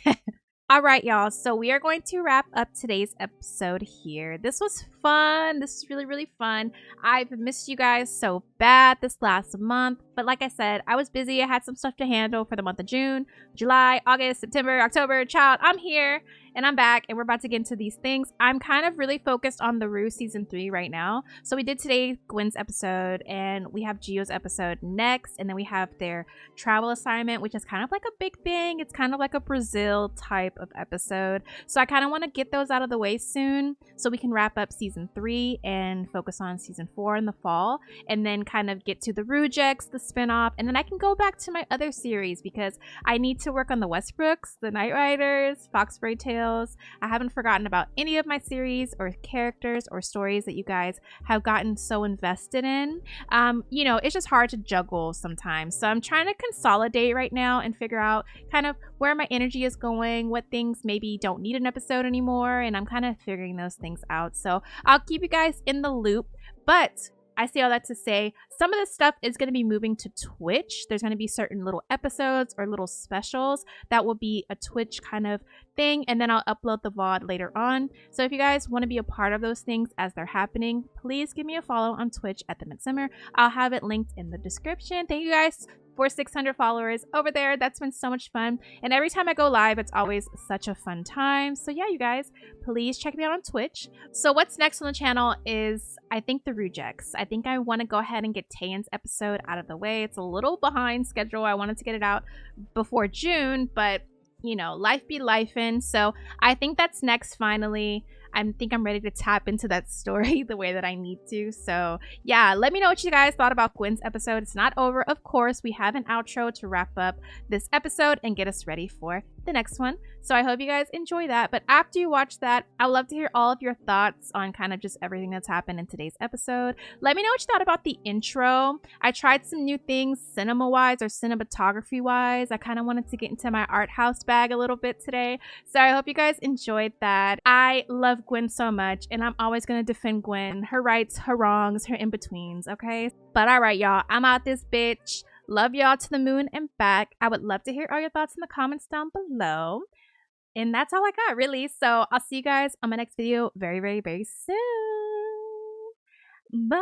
All right, y'all. So we are going to wrap up today's episode here. This was fun. This is really, really fun. I've missed you guys so bad this last month. But like I said, I was busy. I had some stuff to handle for the month of June, July, August, September, October. Child, I'm here and I'm back and we're about to get into these things. I'm kind of really focused on the Roux season 3 right now. So we did today Gwen's episode and we have Gio's episode next. And then we have their travel assignment, which is kind of like a big thing. It's kind of like a Brazil type of episode. So I kind of want to get those out of the way soon so we can wrap up season 3 and focus on season 4 in the fall. And then kind of get to the Rougeks, the spinoff, and then I can go back to my other series because I need to work on the Westbrooks, the Night Riders, Foxbury Tales. I haven't forgotten about any of my series or characters or stories that you guys have gotten so invested in. You know, it's just hard to juggle sometimes. So I'm trying to consolidate right now and figure out kind of where my energy is going, what things maybe don't need an episode anymore, and I'm kind of figuring those things out. So I'll keep you guys in the loop, but I say all that to say some of this stuff is going to be moving to Twitch. There's going to be certain little episodes or little specials that will be a Twitch kind of thing, and then I'll upload the VOD later on. So if you guys want to be a part of those things as they're happening, please give me a follow on Twitch at the mintsimmer. I'll have it linked in the description. Thank you guys for 600 followers over there. That's been so much fun, and every time I go live it's always such a fun time. So yeah, you guys, please check me out on Twitch. So what's next on the channel is, I think, the Rougeks. I think I want to go ahead and get Tayan's episode out of the way. It's a little behind schedule. I wanted to get it out before June, but you know, life be lifing. So I think that's next finally. I think I'm ready to tap into that story the way that I need to. So yeah, let me know what you guys thought about Gwen's episode. It's not over, of course. We have an outro to wrap up this episode and get us ready for the next one. So I hope you guys enjoy that. But after you watch that, I'd love to hear all of your thoughts on kind of just everything that's happened in today's episode. Let me know what you thought about the intro. I tried some new things cinema-wise or cinematography-wise. I kind of wanted to get into my art house bag a little bit today. So I hope you guys enjoyed that. I love Gwen so much, and I'm always going to defend Gwen, her rights, her wrongs, her in-betweens, okay? But all right, y'all, I'm out this bitch. Love y'all to the moon and back. I would love to hear all your thoughts in the comments down below. And that's all I got, really. So I'll see you guys on my next video very, very, very soon. Bye.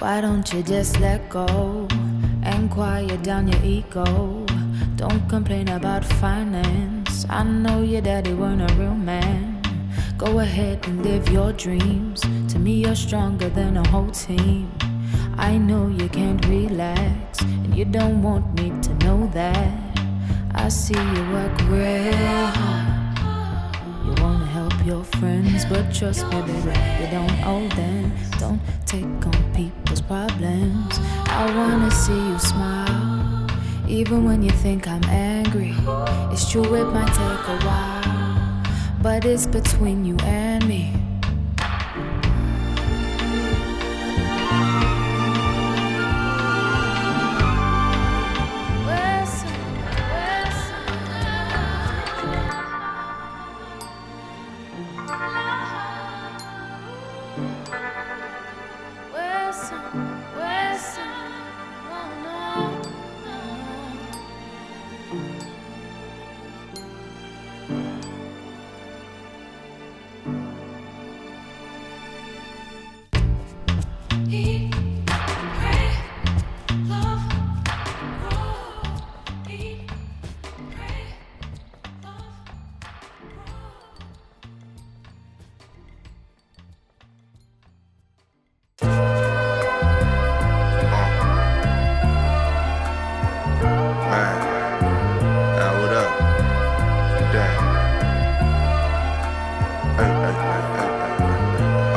Why don't you just let go and quiet down your ego? Don't complain about finance. I know your daddy weren't a real man. Go ahead and live your dreams. To me, you're stronger than a whole team. I know you can't relax, and you don't want me to know that. I see you work real hard. You wanna help your friends, but trust me, baby, you don't owe them. Don't take on people's problems. I wanna see you smile, even when you think I'm angry. It's true, it might take a while, but it's between you and me.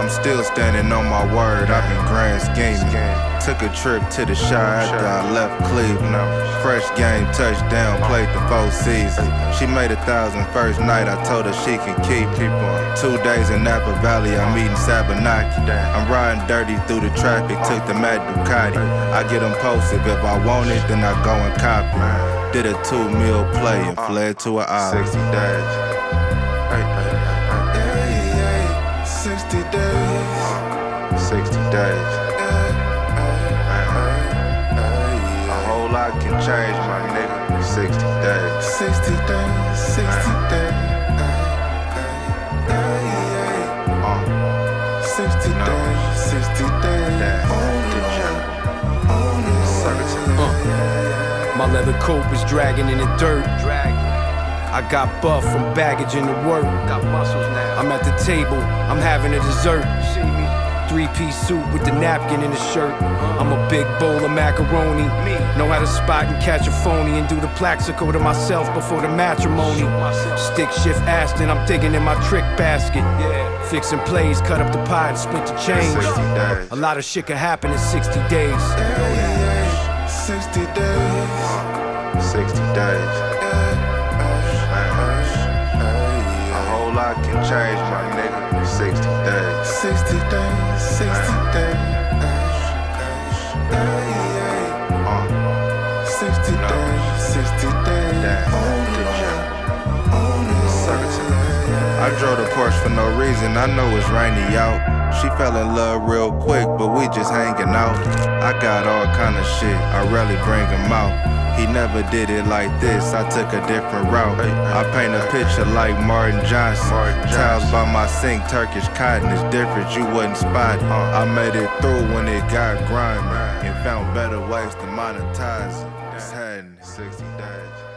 Still standing on my word, I've been grand scheming. Took a trip to the Shire after I left Cleveland. Fresh game, touchdown, played the 4 seasons. She made 1,000 first night, I told her she can keep 2 days in Napa Valley, I'm eating Sabanaki. I'm riding dirty through the traffic, took the Mad Ducati. I get impulsive, if I want it, then I go and copy. Did a 2-meal play and fled to an island. 60 days. 60 days. 60 days. A whole lot can change, my nigga. 60 days. 60 days. 60 days. 60 days. 60 days. My leather coat was dragging in the dirt. I got buff from baggage in the work. Got muscles now. I'm at the table, I'm having a dessert. See me? 3-piece suit with the napkin in the shirt. I'm a big bowl of macaroni. Know how to spot and catch a phony and do the plaxico to myself before the matrimony. Stick shift Aston, I'm digging in my trick basket. Fixing plays, cut up the pie and split the change. A lot of shit can happen in 60 days. 60 days. 60 days. I can change, my nigga. 60 days. 60 days. 60 days. 60 days. 60 days. I drove the Porsche for no reason. I know it's rainy out. She fell in love real quick, but we just hanging out. I got all kind of shit. I rarely bring him out. He never did it like this, I took a different route. I paint a picture like Martin Johnson. Towels by my sink, Turkish cotton is different, you wouldn't spot it. I made it through when it got grimy and found better ways to monetize it. It's had 60 days.